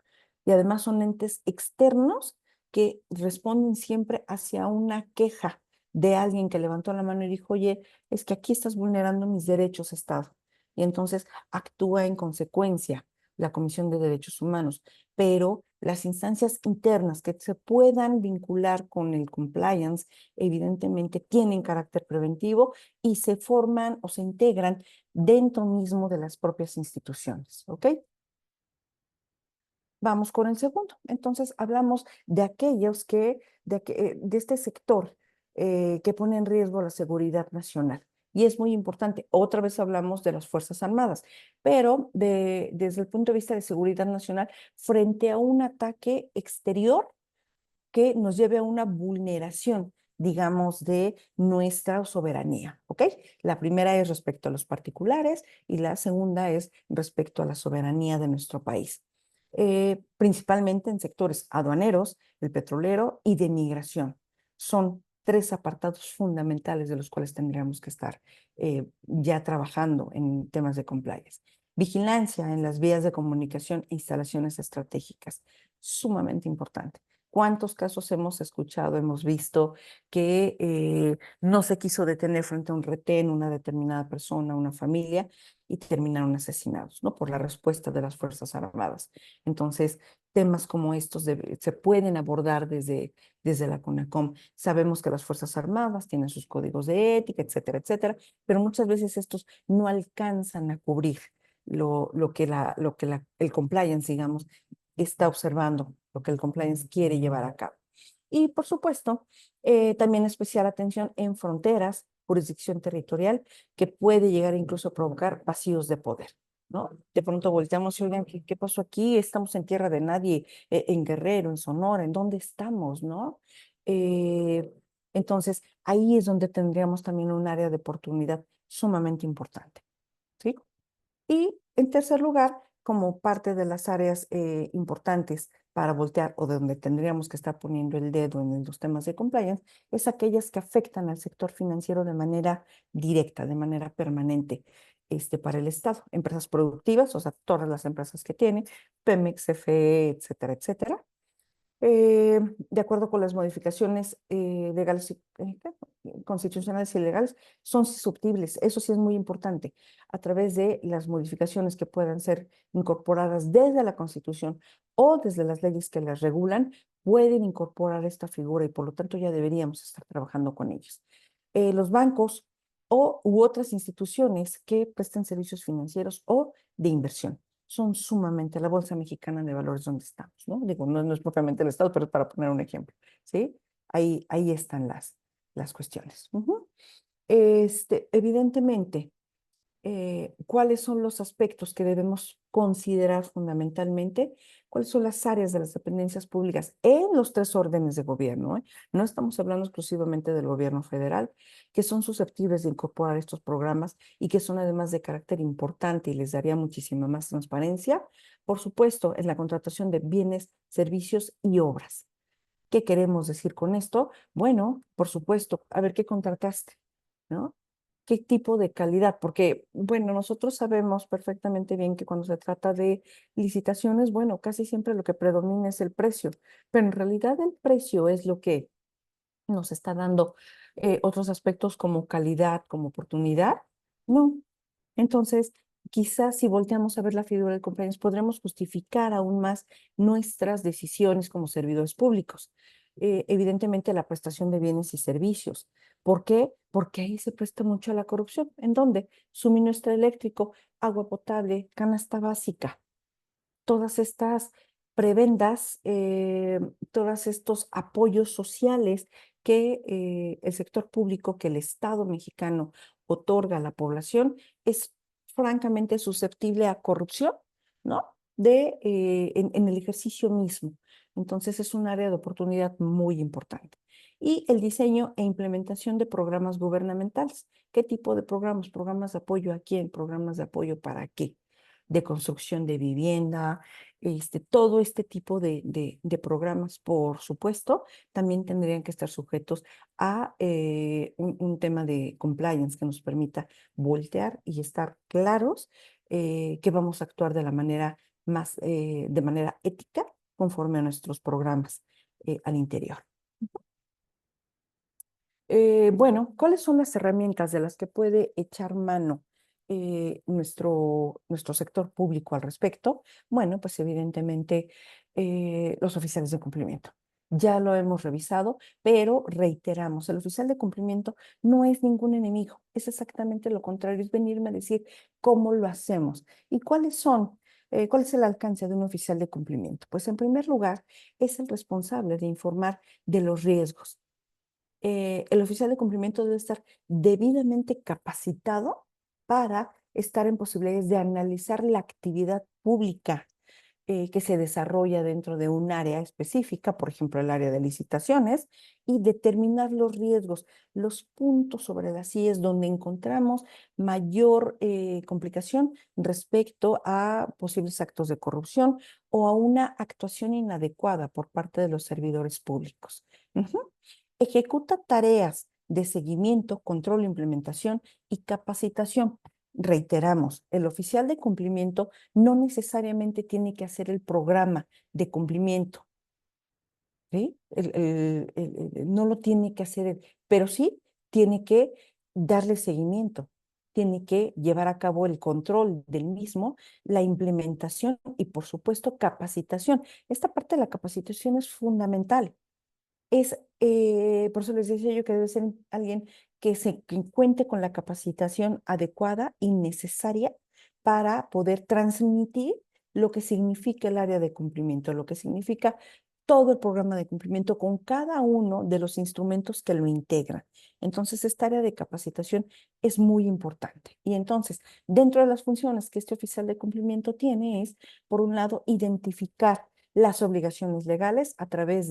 y además son entes externos que responden siempre hacia una queja de alguien que levantó la mano y dijo, oye, es que aquí estás vulnerando mis derechos, Estado. Y entonces actúa en consecuencia la Comisión de Derechos Humanos, pero las instancias internas que se puedan vincular con el compliance, evidentemente tienen carácter preventivo y se forman o se integran dentro mismo de las propias instituciones, ¿ok? Vamos con el segundo. Entonces, hablamos de aquellos de este sector que pone en riesgo la seguridad nacional. Y es muy importante. Otra vez hablamos de las Fuerzas Armadas, pero desde el punto de vista de seguridad nacional, frente a un ataque exterior que nos lleve a una vulneración, digamos, de nuestra soberanía, ¿ok? La primera es respecto a los particulares y la segunda es respecto a la soberanía de nuestro país. Principalmente en sectores aduaneros, el petrolero y de migración. Son tres apartados fundamentales de los cuales tendríamos que estar ya trabajando en temas de compliance. Vigilancia en las vías de comunicación e instalaciones estratégicas, sumamente importante. ¿Cuántos casos hemos escuchado, hemos visto que no se quiso detener frente a un retén una determinada persona, una familia, y terminaron asesinados, ¿no? Por la respuesta de las Fuerzas Armadas. Entonces, temas como estos se pueden abordar desde la CONACOM. Sabemos que las Fuerzas Armadas tienen sus códigos de ética, etcétera, etcétera, pero muchas veces estos no alcanzan a cubrir el compliance, digamos, está observando, lo que el compliance quiere llevar a cabo. Y por supuesto, también especial atención en fronteras, jurisdicción territorial, que puede llegar incluso a provocar vacíos de poder, ¿no? De pronto volteamos y oigan, ¿qué pasó aquí? Estamos en tierra de nadie, en Guerrero, en Sonora, ¿en dónde estamos, no? Eh, entonces, ahí es donde tendríamos también un área de oportunidad sumamente importante, ¿sí? Y en tercer lugar, como parte de las áreas importantes para voltear o de donde tendríamos que estar poniendo el dedo en los temas de compliance, es aquellas que afectan al sector financiero de manera directa, de manera permanente, para el Estado. Empresas productivas, o sea, todas las empresas que tiene, Pemex, CFE, etcétera, etcétera, de acuerdo con las modificaciones legales, constitucionales y legales, son susceptibles, eso sí es muy importante, a través de las modificaciones que puedan ser incorporadas desde la Constitución o desde las leyes que las regulan, pueden incorporar esta figura y por lo tanto ya deberíamos estar trabajando con ellos. Los bancos u otras instituciones que presten servicios financieros o de inversión son sumamente la Bolsa Mexicana de Valores donde estamos, ¿no? Digo, no es propiamente el Estado, pero es para poner un ejemplo, ¿sí? Ahí están las cuestiones. Evidentemente, cuáles son los aspectos que debemos considerar fundamentalmente, cuáles son las áreas de las dependencias públicas en los tres órdenes de gobierno, ¿eh? No estamos hablando exclusivamente del gobierno federal, que son susceptibles de incorporar estos programas y que son además de carácter importante y les daría muchísima más transparencia, por supuesto, en la contratación de bienes, servicios y obras. ¿Qué queremos decir con esto? Bueno, por supuesto, a ver qué contrataste, ¿no? ¿Qué tipo de calidad? Porque, bueno, nosotros sabemos perfectamente bien que cuando se trata de licitaciones, bueno, casi siempre lo que predomina es el precio, pero en realidad el precio es lo que nos está dando otros aspectos como calidad, como oportunidad. No. Entonces, quizás si volteamos a ver la figura del compliance, podremos justificar aún más nuestras decisiones como servidores públicos. Evidentemente, la prestación de bienes y servicios. ¿Por qué? Porque ahí se presta mucho a la corrupción. ¿En dónde? Suministro eléctrico, agua potable, canasta básica, todas estas prebendas, todos estos apoyos sociales que el sector público, que el Estado mexicano otorga a la población, es francamente susceptible a corrupción, ¿no? En el ejercicio mismo. Entonces es un área de oportunidad muy importante. Y el diseño e implementación de programas gubernamentales. ¿Qué tipo de programas? ¿Programas de apoyo a quién? ¿Programas de apoyo para qué? De construcción de vivienda, todo este tipo de programas, por supuesto, también tendrían que estar sujetos a un tema de compliance que nos permita voltear y estar claros que vamos a actuar de la manera de manera ética conforme a nuestros programas al interior. Bueno, ¿cuáles son las herramientas de las que puede echar mano nuestro sector público al respecto? Bueno, pues evidentemente los oficiales de cumplimiento. Ya lo hemos revisado, pero reiteramos, el oficial de cumplimiento no es ningún enemigo, es exactamente lo contrario, es venirme a decir cómo lo hacemos y cuáles son. ¿Cuál es el alcance de un oficial de cumplimiento? Pues en primer lugar, es el responsable de informar de los riesgos. El oficial de cumplimiento debe estar debidamente capacitado para estar en posibilidades de analizar la actividad pública que se desarrolla dentro de un área específica, por ejemplo, el área de licitaciones, y determinar los riesgos, los puntos sobre las IES donde encontramos mayor complicación respecto a posibles actos de corrupción o a una actuación inadecuada por parte de los servidores públicos. Ujú. Ejecuta tareas de seguimiento, control, implementación y capacitación. Reiteramos, el oficial de cumplimiento no necesariamente tiene que hacer el programa de cumplimiento, ¿sí? No lo tiene que hacer él, pero sí tiene que darle seguimiento, tiene que llevar a cabo el control del mismo, la implementación y, por supuesto, capacitación. Esta parte de la capacitación es fundamental. Por eso les decía yo que debe ser alguien que cuente con la capacitación adecuada y necesaria para poder transmitir lo que significa el área de cumplimiento, lo que significa todo el programa de cumplimiento con cada uno de los instrumentos que lo integran. Entonces, esta área de capacitación es muy importante. Y entonces, dentro de las funciones que este oficial de cumplimiento tiene es, por un lado, identificar las obligaciones legales a través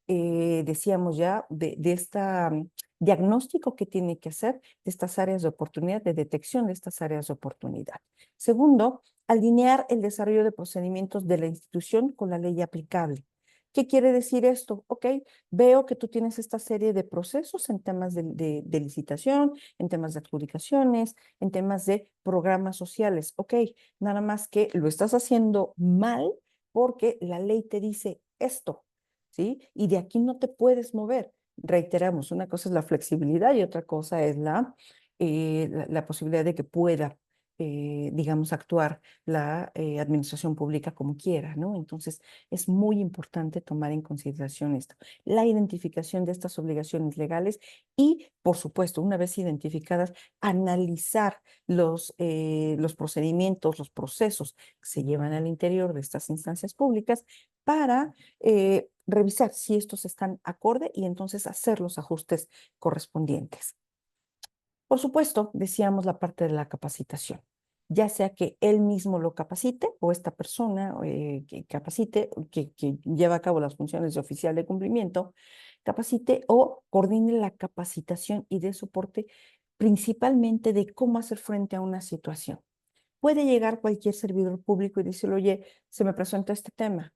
decíamos ya, de esta diagnóstico que tiene que hacer de estas áreas de oportunidad, de detección de estas áreas de oportunidad. Segundo, alinear el desarrollo de procedimientos de la institución con la ley aplicable. ¿Qué quiere decir esto? Ok, veo que tú tienes esta serie de procesos en temas de licitación, en temas de adjudicaciones, en temas de programas sociales. Ok, nada más que lo estás haciendo mal porque la ley te dice esto. ¿Sí? Y de aquí no te puedes mover. Reiteramos, una cosa es la flexibilidad y otra cosa es la posibilidad de que pueda, digamos, actuar la administración pública como quiera, ¿no? Entonces, es muy importante tomar en consideración esto, la identificación de estas obligaciones legales y, por supuesto, una vez identificadas, analizar los procedimientos, los procesos que se llevan al interior de estas instancias públicas para revisar si estos están acorde y entonces hacer los ajustes correspondientes. Por supuesto, decíamos la parte de la capacitación, ya sea que él mismo lo capacite o esta persona que capacite, que lleva a cabo las funciones de oficial de cumplimiento, capacite o coordine la capacitación y dé soporte principalmente de cómo hacer frente a una situación. Puede llegar cualquier servidor público y decirle, oye, se me presenta este tema.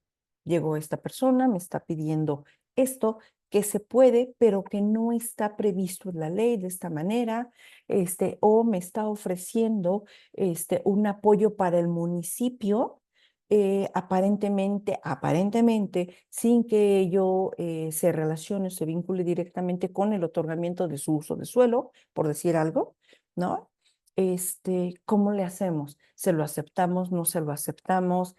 Llegó esta persona, me está pidiendo esto, que se puede, pero que no está previsto en la ley de esta manera, o me está ofreciendo un apoyo para el municipio, aparentemente, sin que yo se relacione o se vincule directamente con el otorgamiento de su uso de suelo, por decir algo, ¿no? ¿Cómo le hacemos? ¿Se lo aceptamos? ¿No se lo aceptamos?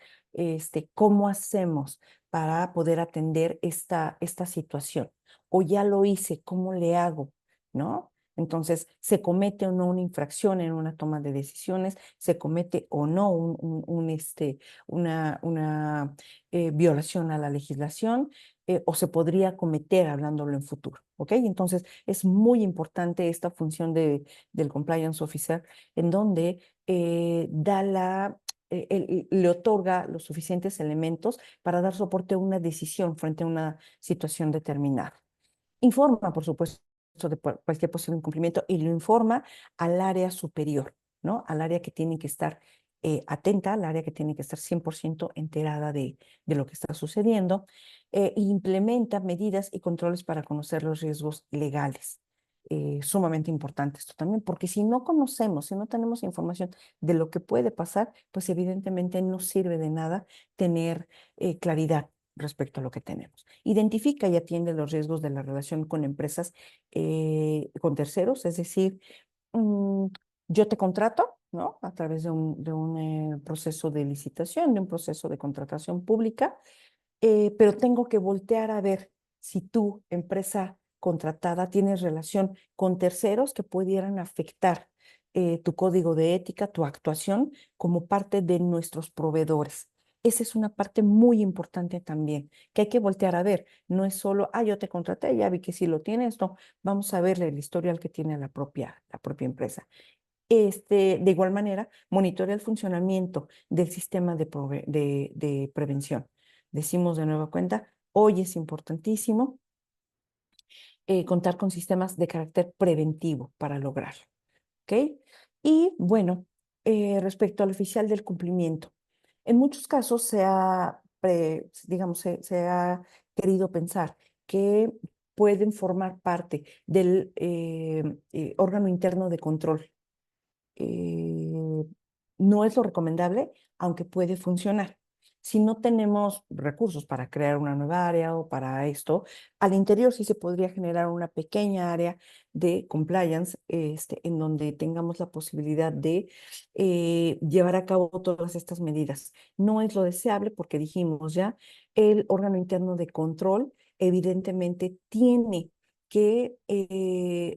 ¿Cómo hacemos para poder atender esta situación? O ya lo hice, ¿cómo le hago? ¿no? Entonces, ¿se comete o no una infracción en una toma de decisiones? ¿Se comete o no una violación a la legislación? ¿O se podría cometer hablándolo en futuro? ¿Ok? Entonces, es muy importante esta función del compliance officer, en donde le otorga los suficientes elementos para dar soporte a una decisión frente a una situación determinada. Informa, por supuesto, de cualquier posible incumplimiento y lo informa al área superior, ¿no? Al área que tiene que estar atenta, al área que tiene que estar 100% enterada de lo que está sucediendo, e implementa medidas y controles para conocer los riesgos legales. Sumamente importante esto también, porque si no conocemos, si no tenemos información de lo que puede pasar, pues evidentemente no sirve de nada tener claridad respecto a lo que tenemos. Identifica y atiende los riesgos de la relación con empresas, con terceros, es decir, mm, yo te contrato, ¿no? A través de un proceso de licitación, de un proceso de contratación pública, pero tengo que voltear a ver si tu empresa contratada tienes relación con terceros que pudieran afectar tu código de ética, tu actuación como parte de nuestros proveedores. Esa es una parte muy importante también, que hay que voltear a ver. No es solo, yo te contraté, ya vi que sí lo tienes, no, vamos a ver el historial que tiene la propia empresa. De igual manera, monitorea el funcionamiento del sistema de prevención. Decimos de nueva cuenta, hoy es importantísimo contar con sistemas de carácter preventivo para lograrlo. ¿Ok? Y bueno, respecto al oficial del cumplimiento, en muchos casos digamos, se ha querido pensar que pueden formar parte del órgano interno de control. eh, no es lo recomendable, aunque puede funcionar. Si no tenemos recursos para crear una nueva área o para esto, al interior sí se podría generar una pequeña área de compliance, en donde tengamos la posibilidad de llevar a cabo todas estas medidas. No es lo deseable porque dijimos ya, el órgano interno de control evidentemente tiene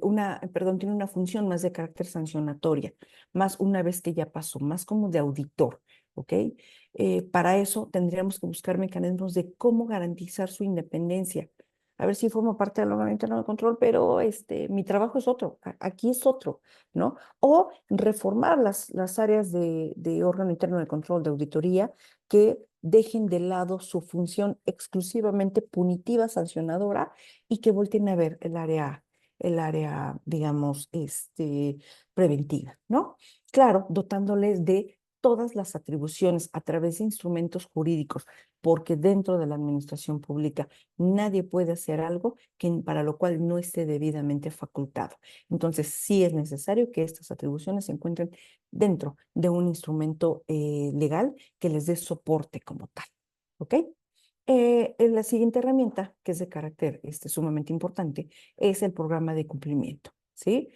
una función más de carácter sancionatoria, más una vez que ya pasó, más como de auditor, ¿ok? Para eso tendríamos que buscar mecanismos de cómo garantizar su independencia. A ver si formo parte del órgano interno de control, pero mi trabajo es otro, aquí es otro, ¿no? O reformar las áreas de órgano interno de control, de auditoría, que dejen de lado su función exclusivamente punitiva, sancionadora, y que volteen a ver el área, digamos, preventiva, ¿no? Claro, dotándoles de todas las atribuciones a través de instrumentos jurídicos, porque dentro de la administración pública nadie puede hacer algo para lo cual no esté debidamente facultado. Entonces, sí es necesario que estas atribuciones se encuentren dentro de un instrumento legal que les dé soporte como tal. ¿Ok? La siguiente herramienta, que es de carácter sumamente importante, es el programa de cumplimiento, ¿sí?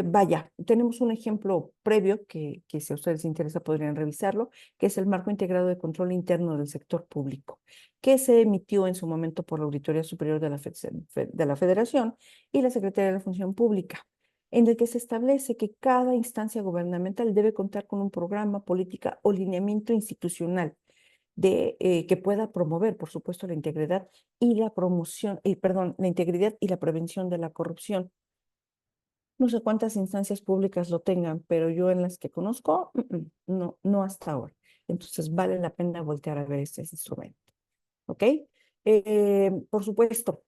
Vaya, tenemos un ejemplo previo que si a ustedes les interesa podrían revisarlo, que es el Marco Integrado de Control Interno del Sector Público, que se emitió en su momento por la Auditoría Superior de la Federación y la Secretaría de la Función Pública, en el que se establece que cada instancia gubernamental debe contar con un programa, política o lineamiento institucional que pueda promover, por supuesto, la integridad y la promoción, perdón, la integridad y la prevención de la corrupción. No sé cuántas instancias públicas lo tengan, pero yo en las que conozco, no, no hasta ahora. Entonces vale la pena voltear a ver este instrumento. ¿Ok? Por supuesto,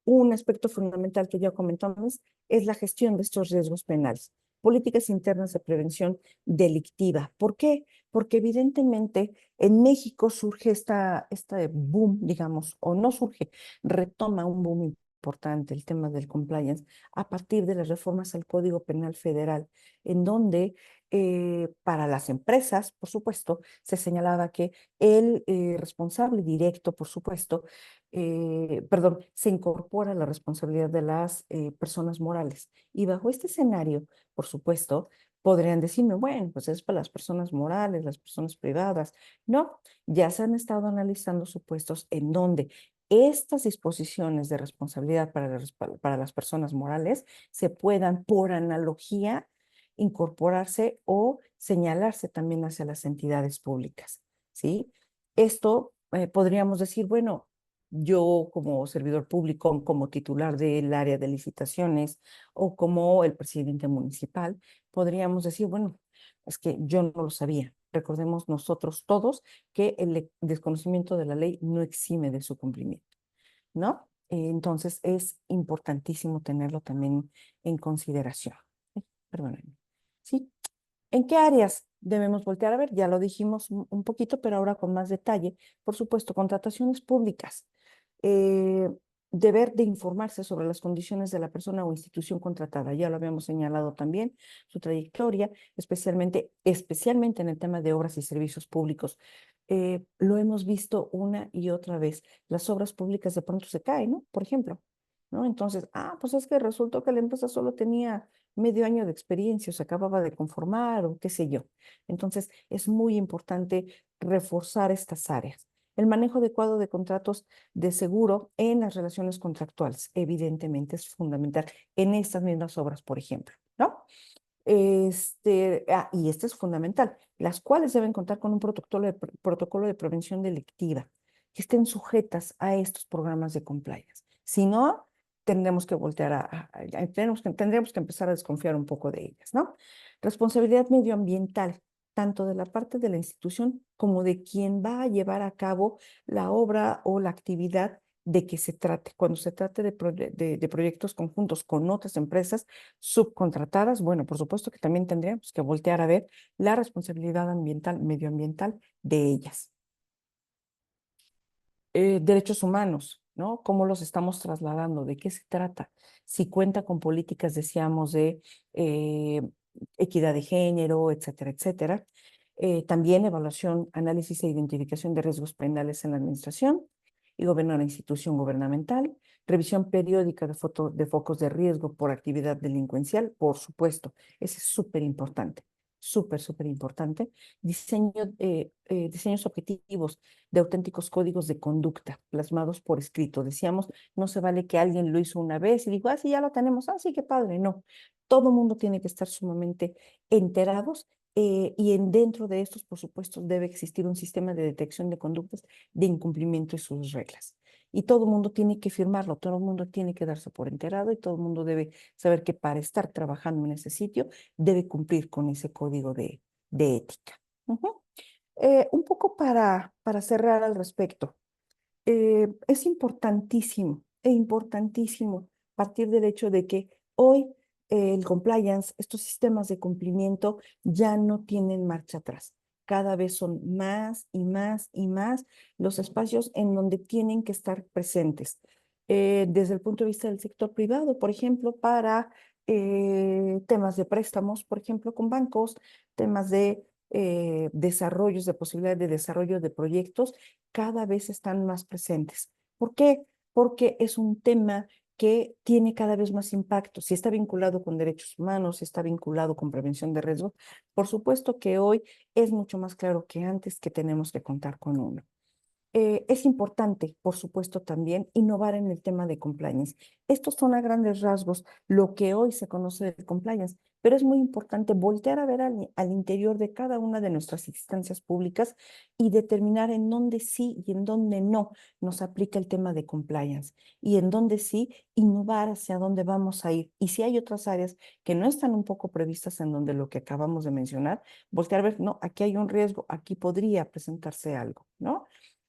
un aspecto fundamental que ya comentamos es la gestión de estos riesgos penales. Políticas internas de prevención delictiva. ¿Por qué? Porque evidentemente en México surge este boom, digamos, o no surge, retoma un boom importante el tema del compliance a partir de las reformas al Código Penal Federal, en donde para las empresas, por supuesto, se señalaba que el responsable directo, por supuesto, perdón, se incorpora la responsabilidad de las personas morales. Y bajo este escenario, por supuesto, podrían decirme, bueno, pues es para las personas morales, las personas privadas. No, ya se han estado analizando supuestos en donde estas disposiciones de responsabilidad para las personas morales se puedan, por analogía, incorporarse o señalarse también hacia las entidades públicas, ¿sí? Esto podríamos decir, bueno, yo como servidor público, como titular del área de licitaciones o como el presidente municipal, podríamos decir, bueno, es que yo no lo sabía. Recordemos nosotros todos que el desconocimiento de la ley no exime de su cumplimiento, ¿no? Entonces es importantísimo tenerlo también en consideración. Perdónenme. ¿Sí? ¿En qué áreas debemos voltear a ver? Ya lo dijimos un poquito, pero ahora con más detalle. Por supuesto, contrataciones públicas. Eh, Deber de informarse sobre las condiciones de la persona o institución contratada. Ya lo habíamos señalado también, su trayectoria, especialmente en el tema de obras y servicios públicos. Lo hemos visto una y otra vez. Las obras públicas de pronto se caen, ¿no? Por ejemplo, ¿no? Entonces, pues es que resultó que la empresa solo tenía medio año de experiencia o se acababa de conformar o qué sé yo. Entonces, es muy importante reforzar estas áreas. El manejo adecuado de contratos de seguro en las relaciones contractuales, evidentemente, es fundamental en estas mismas obras, por ejemplo, ¿no? Y este es fundamental, las cuales deben contar con un protocolo de prevención delictiva, que estén sujetas a estos programas de compliance. Si no, tendremos que voltear tendremos que empezar a desconfiar un poco de ellas, ¿no? Responsabilidad medioambiental, tanto de la parte de la institución como de quien va a llevar a cabo la obra o la actividad de que se trate. Cuando se trate de proyectos conjuntos con otras empresas, subcontratadas, bueno, por supuesto que también tendríamos que voltear a ver la responsabilidad ambiental, medioambiental de ellas. Derechos humanos, ¿no? ¿Cómo los estamos trasladando? ¿De qué se trata? Si cuenta con políticas, decíamos, de eh, equidad de género, etcétera, etcétera. También evaluación, análisis e identificación de riesgos penales en la administración y gobierno de la institución gubernamental. Revisión periódica de focos de riesgo por actividad delincuencial, por supuesto. Ese es súper importante, súper, súper importante. Diseños objetivos de auténticos códigos de conducta plasmados por escrito. Decíamos, no se vale que alguien lo hizo una vez y dijo, sí, ya lo tenemos, sí, qué padre. No, todo el mundo tiene que estar sumamente enterados dentro de estos, por supuesto, debe existir un sistema de detección de conductas de incumplimiento de sus reglas. Y todo el mundo tiene que firmarlo, todo el mundo tiene que darse por enterado y todo el mundo debe saber que para estar trabajando en ese sitio debe cumplir con ese código de ética. Ujú. Un poco para cerrar al respecto, es importantísimo, e importantísimo partir del hecho de que hoy el compliance, estos sistemas de cumplimiento ya no tienen marcha atrás. Cada vez son más y más y más los espacios en donde tienen que estar presentes. Desde el punto de vista del sector privado, por ejemplo, para temas de préstamos, por ejemplo, con bancos, temas de desarrollos, de posibilidades de desarrollo de proyectos, cada vez están más presentes. ¿Por qué? Porque es un tema que tiene cada vez más impacto. Si está vinculado con derechos humanos, si está vinculado con prevención de riesgos, por supuesto que hoy es mucho más claro que antes que tenemos que contar con uno. Es importante, por supuesto, también innovar en el tema de compliance. Estos son a grandes rasgos lo que hoy se conoce de compliance, pero es muy importante voltear a ver al interior de cada una de nuestras instancias públicas y determinar en dónde sí y en dónde no nos aplica el tema de compliance y en dónde sí innovar hacia dónde vamos a ir. Y si hay otras áreas que no están un poco previstas en donde lo que acabamos de mencionar, voltear a ver, no, aquí hay un riesgo, aquí podría presentarse algo, ¿no?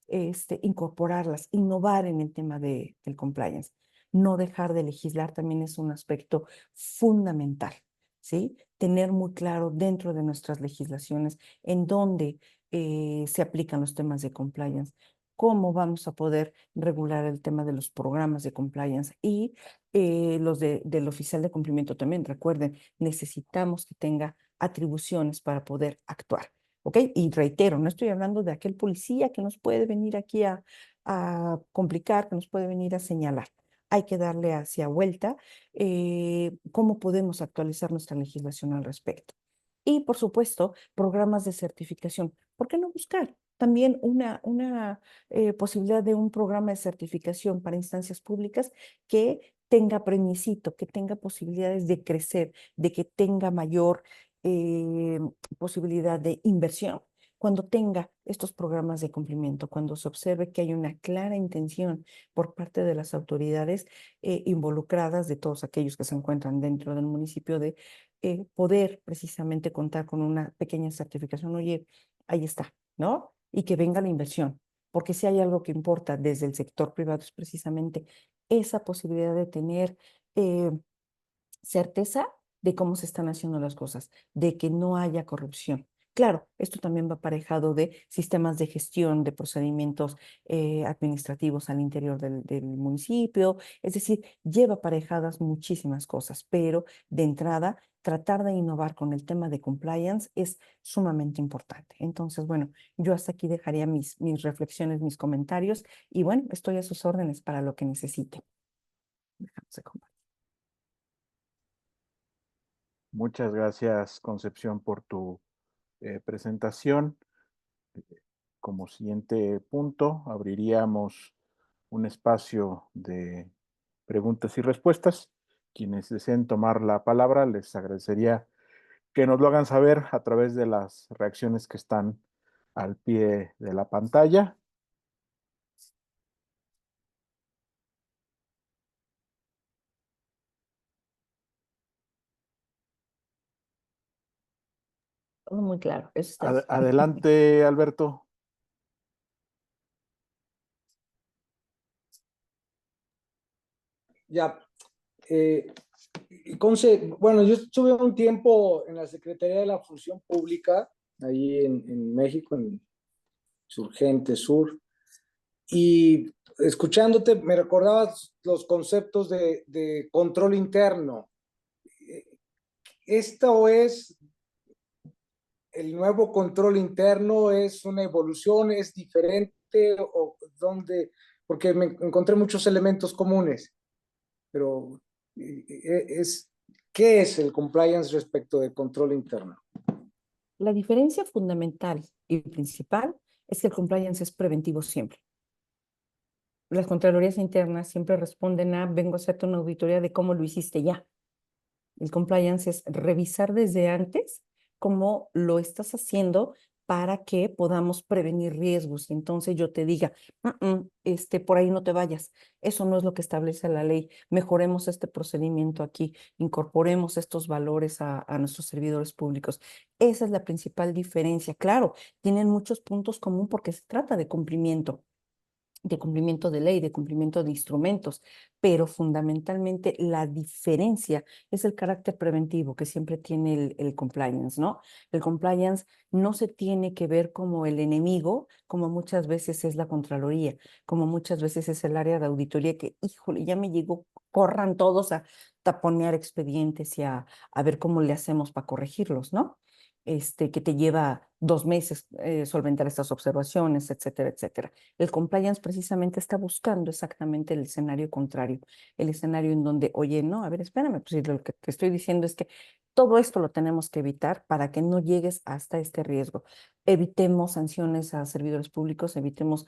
Incorporarlas, innovar en el tema del compliance. No dejar de legislar también es un aspecto fundamental, ¿sí? Tener muy claro dentro de nuestras legislaciones en dónde se aplican los temas de compliance, cómo vamos a poder regular el tema de los programas de compliance y los del oficial de cumplimiento también. Recuerden, necesitamos que tenga atribuciones para poder actuar. ¿Ok? Y reitero, no estoy hablando de aquel policía que nos puede venir aquí a complicar, que nos puede venir a señalar. Hay que darle hacia vuelta cómo podemos actualizar nuestra legislación al respecto. Y, por supuesto, programas de certificación. ¿Por qué no buscar? también una posibilidad de un programa de certificación para instancias públicas que tenga premiecito, que tenga posibilidades de crecer, de que tenga mayor eh, posibilidad de inversión. Cuando tenga estos programas de cumplimiento, cuando se observe que hay una clara intención por parte de las autoridades involucradas, de todos aquellos que se encuentran dentro del municipio, de poder precisamente contar con una pequeña certificación. Oye, ahí está, ¿no? Y que venga la inversión, porque si hay algo que importa desde el sector privado es precisamente esa posibilidad de tener eh, certeza de cómo se están haciendo las cosas, de que no haya corrupción. Claro, esto también va aparejado de sistemas de gestión de procedimientos administrativos al interior del municipio, es decir, lleva aparejadas muchísimas cosas, pero de entrada, tratar de innovar con el tema de compliance es sumamente importante. Entonces, bueno, yo hasta aquí dejaría mis reflexiones, mis comentarios y bueno, estoy a sus órdenes para lo que necesite. Dejamos de compartir. Muchas gracias, Concepción, por tu presentación. Como siguiente punto, abriríamos un espacio de preguntas y respuestas. Quienes deseen tomar la palabra, les agradecería que nos lo hagan saber a través de las reacciones que están al pie de la pantalla. Todo muy claro, eso está ahí. Adelante, Alberto. Ya, eh, Conce, bueno, yo estuve un tiempo en la Secretaría de la Función Pública, ahí en México, en Surgente Sur, y escuchándote me recordabas los conceptos de control interno. ¿Esto es el nuevo control interno? ¿Es una evolución? ¿Es diferente? ¿O dónde? Porque me encontré muchos elementos comunes, pero es, ¿qué es el compliance respecto del control interno? La diferencia fundamental y principal es que el compliance es preventivo siempre. Las contralorías internas siempre responden a, vengo a hacerte una auditoría de cómo lo hiciste ya. El compliance es revisar desde antes cómo lo estás haciendo para que podamos prevenir riesgos. Y entonces yo te diga, por ahí no te vayas. Eso no es lo que establece la ley. Mejoremos este procedimiento aquí, incorporemos estos valores a nuestros servidores públicos. Esa es la principal diferencia. Claro, tienen muchos puntos comunes porque se trata de cumplimiento de ley, de cumplimiento de instrumentos, pero fundamentalmente la diferencia es el carácter preventivo que siempre tiene el compliance, ¿no? El compliance no se tiene que ver como el enemigo, como muchas veces es la Contraloría, como muchas veces es el área de auditoría que, híjole, ya me llegó, corran todos a taponear expedientes y a ver cómo le hacemos para corregirlos, ¿no? Que te lleva 2 meses solventar estas observaciones, etcétera, etcétera. El compliance precisamente está buscando exactamente el escenario contrario, el escenario en donde, oye, no, a ver, espérame, pues si lo que te estoy diciendo es que todo esto lo tenemos que evitar para que no llegues hasta este riesgo. Evitemos sanciones a servidores públicos, evitemos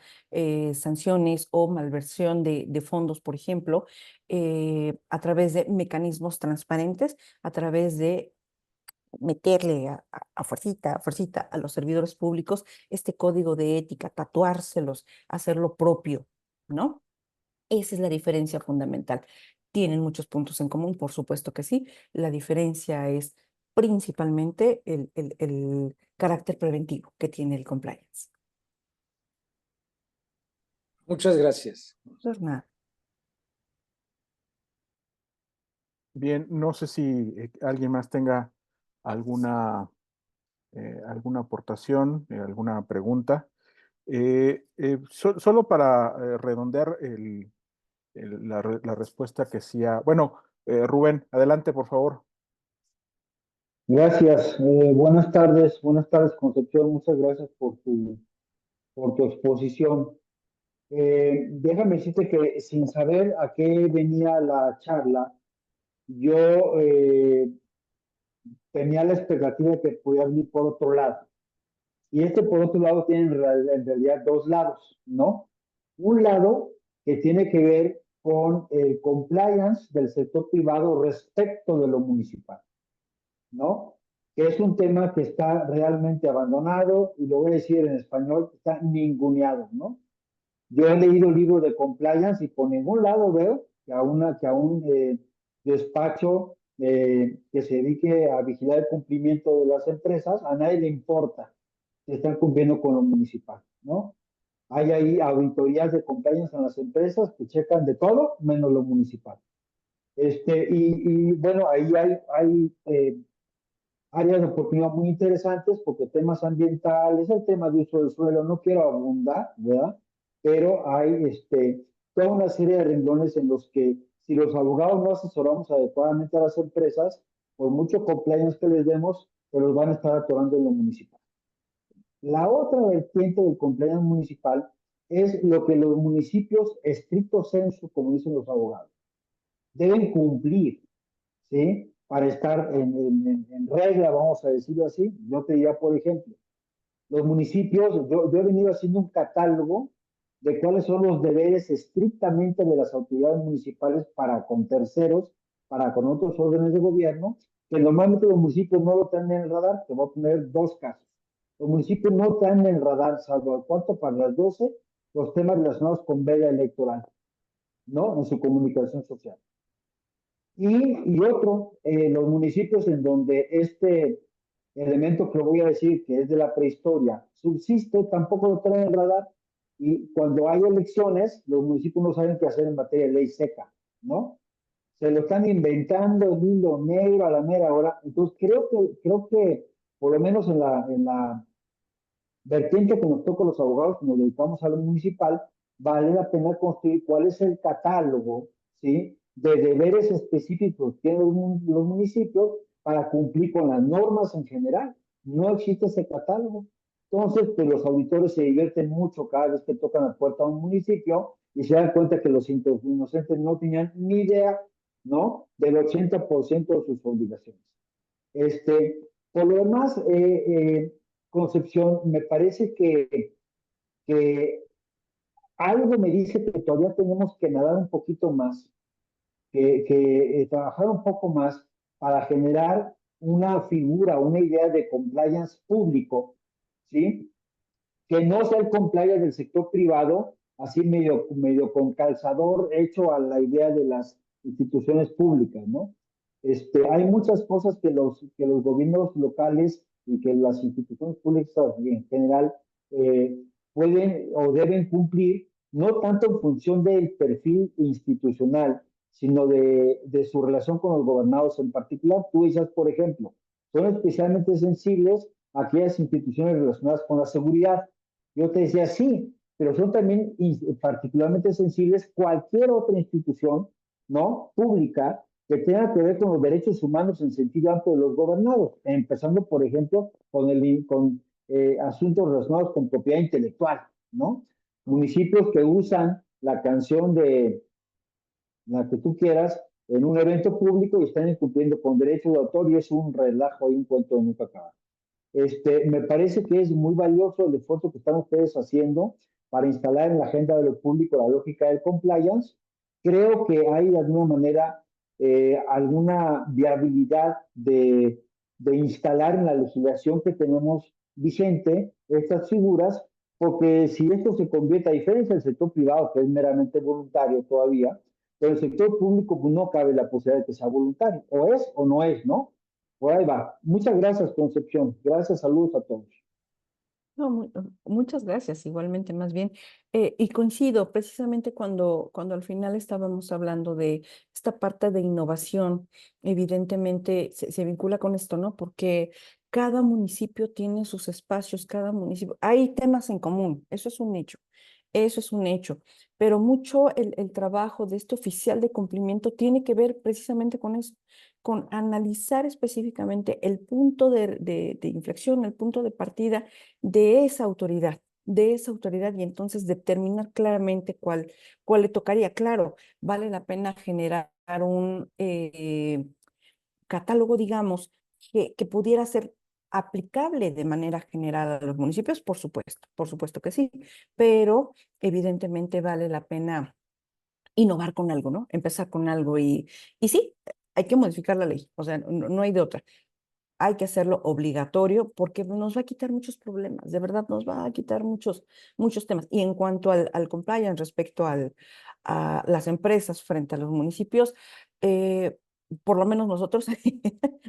sanciones o malversión de fondos, por ejemplo, a través de mecanismos transparentes, a través de meterle a fuercita a los servidores públicos este código de ética, tatuárselos, hacerlo propio, ¿no? Esa es la diferencia fundamental. Tienen muchos puntos en común, por supuesto que sí. La diferencia es principalmente el carácter preventivo que tiene el compliance. Muchas gracias. Pues nada. Bien, no sé si alguien más tenga alguna, alguna aportación, alguna pregunta. Solo para redondear la respuesta que hacía. Bueno, Rubén, adelante, por favor. Gracias. Buenas tardes, Concepción. Muchas gracias por tu exposición. Déjame decirte que sin saber a qué venía la charla, yo tenía la expectativa de que pudiera venir por otro lado. Y este, por otro lado, tiene en realidad dos lados, ¿no? Un lado que tiene que ver con el compliance del sector privado respecto de lo municipal, ¿no? Que es un tema que está realmente abandonado, y lo voy a decir en español, está ninguneado, ¿no? Yo he leído libros de compliance y por ningún lado veo que a un despacho que se dedique a vigilar el cumplimiento de las empresas, a nadie le importa si están cumpliendo con lo municipal, ¿no? Hay ahí auditorías de compliance en las empresas que checan de todo menos lo municipal. Bueno, ahí hay áreas de oportunidad muy interesantes porque temas ambientales, el tema de uso del suelo, no quiero abundar, ¿verdad? Pero hay toda una serie de renglones en los que si los abogados no asesoramos adecuadamente a las empresas, por mucho compliance que les demos, se los van a estar atorando en lo municipal. La otra vertiente del compliance municipal es lo que los municipios, estricto sensu, como dicen los abogados, deben cumplir, ¿sí? Para estar en regla, vamos a decirlo así. Yo te diría, por ejemplo, los municipios, yo he venido haciendo un catálogo de cuáles son los deberes estrictamente de las autoridades municipales para con terceros, para con otros órdenes de gobierno, que normalmente los municipios no lo tienen en el radar. Te voy a poner dos casos. Los municipios no tienen en el radar, salvo al cuarto para las 12, los temas relacionados con veda electoral, ¿no? En su comunicación social. Y otro, los municipios en donde este elemento que voy a decir, que es de la prehistoria, subsiste, tampoco lo traen en el radar. Y cuando hay elecciones, los municipios no saben qué hacer en materia de ley seca, ¿no? Se lo están inventando el hilo negro a la mera hora. Entonces, creo que por lo menos en la vertiente que nos toca a los abogados, que nos dedicamos a lo municipal, vale la pena construir cuál es el catálogo, ¿sí? De deberes específicos que tienen los municipios para cumplir con las normas en general. No existe ese catálogo. Entonces, pues los auditores se divierten mucho cada vez que tocan la puerta a un municipio y se dan cuenta que los inocentes no tenían ni idea, ¿no? Del 80% de sus obligaciones. Por lo demás, Concepción, me parece que algo me dice que todavía tenemos que nadar un poquito más, que trabajar un poco más para generar una figura, una idea de compliance público, ¿sí? Que no sea el compliance del sector privado, así medio con calzador hecho a la idea de las instituciones públicas, ¿no? Hay muchas cosas que los gobiernos locales y que las instituciones públicas en general pueden o deben cumplir, no tanto en función del perfil institucional, sino de su relación con los gobernados en particular. Tú dices, por ejemplo, son especialmente sensibles a aquellas instituciones relacionadas con la seguridad. Yo te decía, sí, pero son también particularmente sensibles cualquier otra institución, ¿no? Pública que tenga que ver con los derechos humanos en sentido amplio de los gobernados, empezando, por ejemplo, con asuntos relacionados con propiedad intelectual, ¿no? Municipios que usan la canción de la que tú quieras en un evento público y están incumpliendo con derechos de autor y es un relajo y un cuento de nunca acabar. Me parece que es muy valioso el esfuerzo que están ustedes haciendo para instalar en la agenda de lo público la lógica del compliance. Creo que hay de alguna manera alguna viabilidad de instalar en la legislación que tenemos vigente estas figuras, porque si esto se convierte, a diferencia del sector privado, que es meramente voluntario todavía, pero el sector público pues, no cabe la posibilidad de que sea voluntario, o es o no es, ¿no? Por ahí va. Muchas gracias, Concepción. Gracias, saludos a todos. No, muchas gracias, igualmente, más bien. Y coincido, precisamente cuando al final estábamos hablando de esta parte de innovación, evidentemente se vincula con esto, ¿no? Porque cada municipio tiene sus espacios, cada municipio, hay temas en común, eso es un hecho, pero mucho el trabajo de este oficial de cumplimiento tiene que ver precisamente con eso, con analizar específicamente el punto de inflexión, el punto de partida de esa autoridad y entonces determinar claramente cuál le tocaría. Claro, vale la pena generar un catálogo, digamos, que pudiera ser aplicable de manera general a los municipios, por supuesto que sí, pero evidentemente vale la pena innovar con algo, ¿no? Empezar con algo y sí, hay que modificar la ley, o sea, no hay de otra. Hay que hacerlo obligatorio porque nos va a quitar muchos problemas, de verdad nos va a quitar muchos temas. Y en cuanto al compliance respecto a las empresas frente a los municipios, eh, por lo menos nosotros,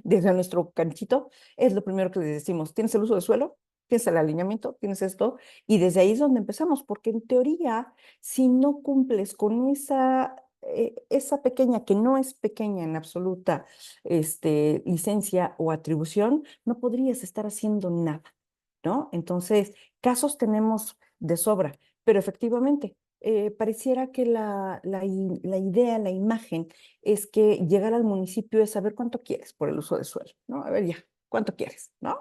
desde nuestro canchito, es lo primero que les decimos, ¿tienes el uso de suelo? ¿Tienes el alineamiento? ¿Tienes esto? Y desde ahí es donde empezamos, porque en teoría, si no cumples con esa pequeña, que no es pequeña en absoluta, licencia o atribución, no podrías estar haciendo nada, ¿no? Entonces, casos tenemos de sobra, pero efectivamente, pareciera que la idea, la imagen, es que llegar al municipio es saber cuánto quieres por el uso de suelo, ¿no? A ver ya, ¿cuánto quieres, no?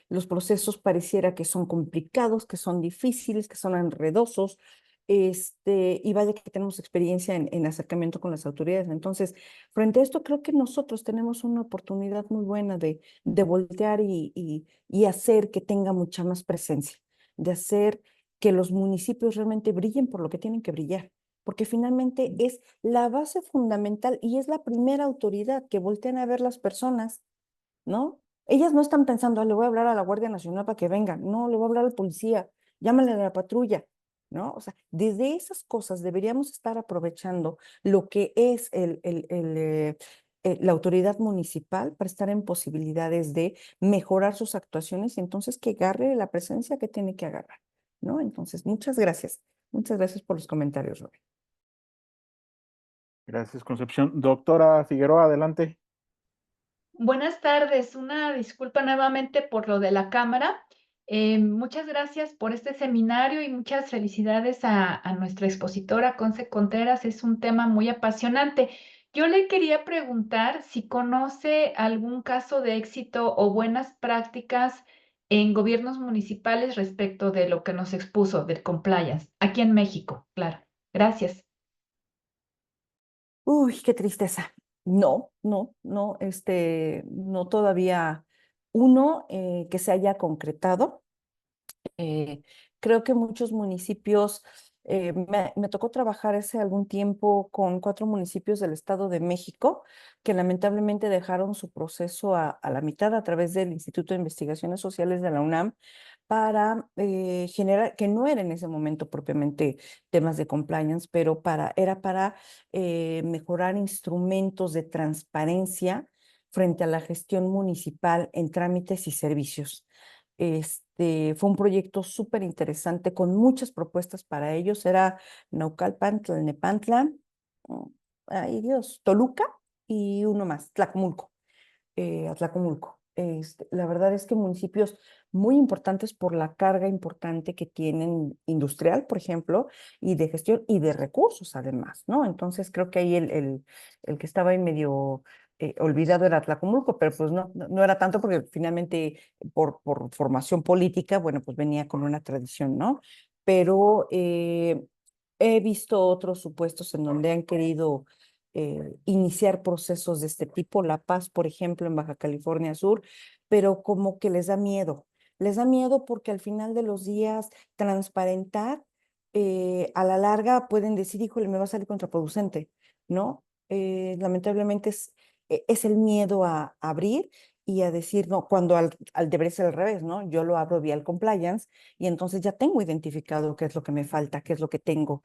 Los procesos pareciera que son complicados, que son difíciles, que son enredosos, y vaya que tenemos experiencia en acercamiento con las autoridades. Entonces, frente a esto, creo que nosotros tenemos una oportunidad muy buena de voltear y hacer que tenga mucha más presencia, de hacer que los municipios realmente brillen por lo que tienen que brillar, porque finalmente es la base fundamental y es la primera autoridad que voltean a ver las personas, ¿no? Ellas no están pensando, "Ah, le voy a hablar a la Guardia Nacional para que venga", no, le voy a hablar al policía, llámale a la patrulla, ¿no? O sea, desde esas cosas deberíamos estar aprovechando lo que es la autoridad municipal para estar en posibilidades de mejorar sus actuaciones y entonces que agarre la presencia que tiene que agarrar, ¿no? Entonces, muchas gracias por los comentarios, Robert. Gracias, Concepción. Doctora Figueroa, adelante. Buenas tardes, una disculpa nuevamente por lo de la cámara. Muchas gracias por este seminario y muchas felicidades a nuestra expositora Conce Contreras. Es un tema muy apasionante. Yo le quería preguntar si conoce algún caso de éxito o buenas prácticas en gobiernos municipales respecto de lo que nos expuso del compliance, aquí en México, claro. Gracias. Uy, qué tristeza. No, no todavía uno que se haya concretado. Eh, Creo que muchos municipios, me tocó trabajar hace algún tiempo con 4 municipios del Estado de México que lamentablemente dejaron su proceso a la mitad a través del Instituto de Investigaciones Sociales de la UNAM para generar, que no era en ese momento propiamente temas de compliance, pero era para mejorar instrumentos de transparencia frente a la gestión municipal en trámites y servicios. Fue un proyecto súper interesante con muchas propuestas para ellos. Era Naucalpan, Tlalnepantla, mm, ay Dios, Toluca y uno más, Tlacomulco, Atlacomulco. La verdad es que municipios muy importantes por la carga importante que tienen industrial, por ejemplo, y de gestión y de recursos además, ¿no? Entonces creo que ahí el que estaba ahí medio olvidado era Atlacomulco, pero pues no era tanto porque finalmente por formación política, bueno, pues venía con una tradición, ¿no? Pero he visto otros supuestos en donde han querido iniciar procesos de este tipo, La Paz, por ejemplo, en Baja California Sur, pero como que les da miedo. Les da miedo porque al final de los días transparentar, a la larga pueden decir, híjole, me va a salir contraproducente, ¿no? Lamentablemente es el miedo a abrir y a decir, no, cuando debería ser al revés, ¿no? Yo lo abro vía el compliance y entonces ya tengo identificado qué es lo que me falta, qué es lo que tengo,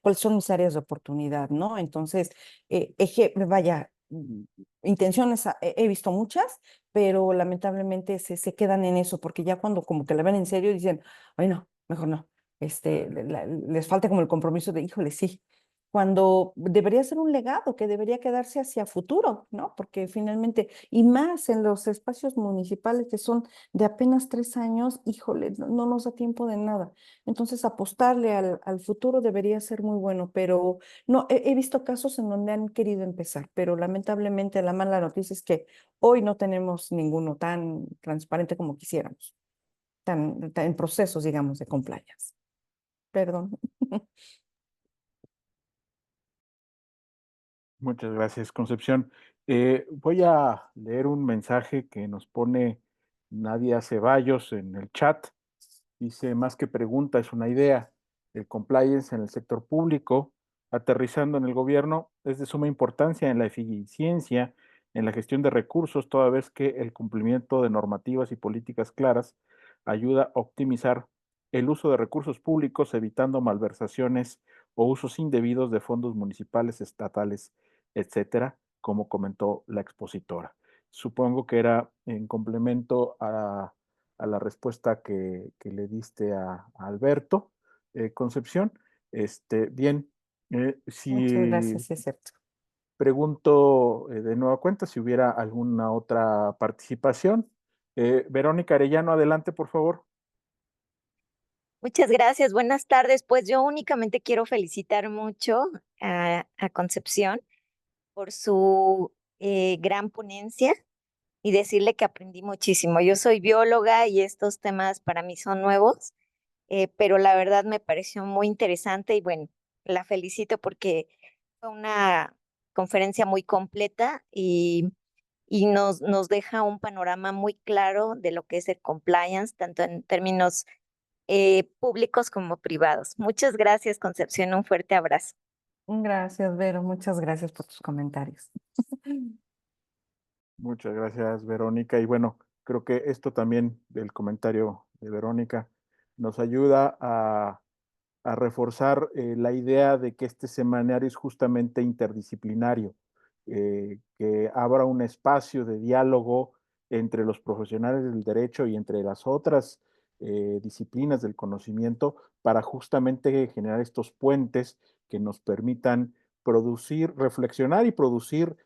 cuáles son mis áreas de oportunidad, ¿no? Entonces, vaya, intenciones he visto muchas, pero lamentablemente se quedan en eso, porque ya cuando como que la ven en serio dicen, ay no, mejor no. Les falta como el compromiso de, híjole, sí, cuando debería ser un legado que debería quedarse hacia futuro, ¿no? Porque finalmente, y más en los espacios municipales que son de apenas 3 años, híjole, no nos da tiempo de nada. Entonces, apostarle al futuro debería ser muy bueno, pero no, he visto casos en donde han querido empezar, pero lamentablemente la mala noticia es que hoy no tenemos ninguno tan transparente como quisiéramos, tan en procesos, digamos, de compliance. Perdón. Muchas gracias, Concepción. Voy a leer un mensaje que nos pone Nadia Ceballos en el chat. Dice, más que pregunta, es una idea. El compliance en el sector público, aterrizando en el gobierno, es de suma importancia en la eficiencia, en la gestión de recursos, toda vez que el cumplimiento de normativas y políticas claras ayuda a optimizar el uso de recursos públicos, evitando malversaciones o usos indebidos de fondos municipales, estatales, etcétera, como comentó la expositora. Supongo que era en complemento a la respuesta que le diste a Alberto, Concepción. Bien, Muchas si gracias, sí, acepto. pregunto de nueva cuenta si hubiera alguna otra participación. Verónica Arellano, adelante, por favor. Muchas gracias, buenas tardes. Pues yo únicamente quiero felicitar mucho a Concepción por su gran ponencia y decirle que aprendí muchísimo. Yo soy bióloga y estos temas para mí son nuevos, pero la verdad me pareció muy interesante y bueno, la felicito porque fue una conferencia muy completa y nos deja un panorama muy claro de lo que es el compliance, tanto en términos públicos como privados. Muchas gracias, Concepción. Un fuerte abrazo. Gracias, Vero. Muchas gracias por tus comentarios. Muchas gracias, Verónica. Y bueno, creo que esto también del comentario de Verónica nos ayuda a reforzar la idea de que este semanario es justamente interdisciplinario, que abra un espacio de diálogo entre los profesionales del derecho y entre las otras disciplinas del conocimiento para justamente generar estos puentes que nos permitan producir, reflexionar y producir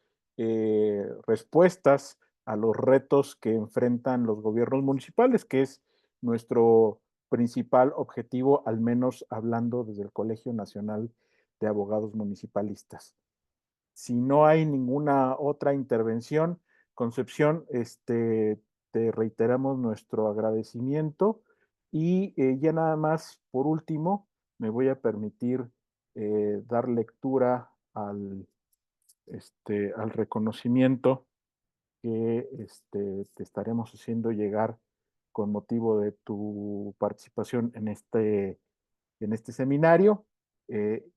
respuestas a los retos que enfrentan los gobiernos municipales, que es nuestro principal objetivo, al menos hablando desde el Colegio Nacional de Abogados Municipalistas. Si no hay ninguna otra intervención, Concepción, te reiteramos nuestro agradecimiento y ya nada más, por último, me voy a permitir dar lectura al reconocimiento que te estaremos haciendo llegar con motivo de tu participación en este seminario,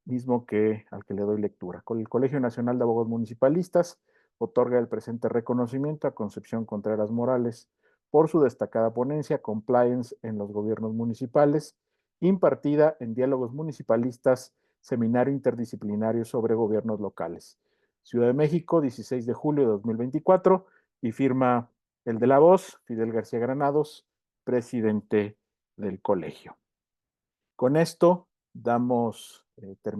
mismo que al que le doy lectura. Con el Colegio Nacional de Abogados Municipalistas otorga el presente reconocimiento a Concepción Contreras Morales por su destacada ponencia Compliance en los Gobiernos Municipales, impartida en Diálogos Municipalistas, Seminario Interdisciplinario sobre Gobiernos Locales. Ciudad de México, 16 de julio de 2024, y firma el de la voz, Fidel García Granados, presidente del colegio. Con esto damos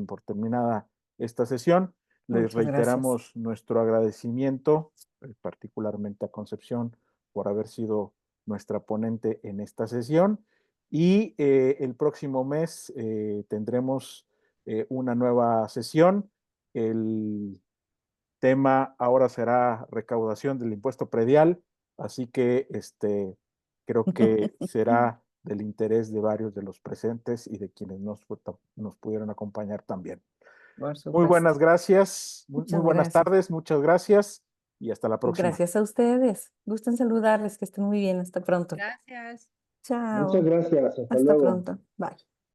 por terminada esta sesión. Les Muchas reiteramos gracias. nuestro agradecimiento, particularmente a Concepción, por haber sido nuestra ponente en esta sesión. Y el próximo mes tendremos una nueva sesión. El tema ahora será recaudación del impuesto predial, así que creo que será del interés de varios de los presentes y de quienes nos pudieron acompañar también. Por Muy buenas supuesto. gracias, muy Muchas buenas gracias. tardes, muchas gracias y hasta la próxima. Gracias a ustedes. Gusto en saludarles, que estén muy bien. Hasta pronto. Gracias. Muchas Chao. gracias. Hasta Hasta luego. pronto. Bye.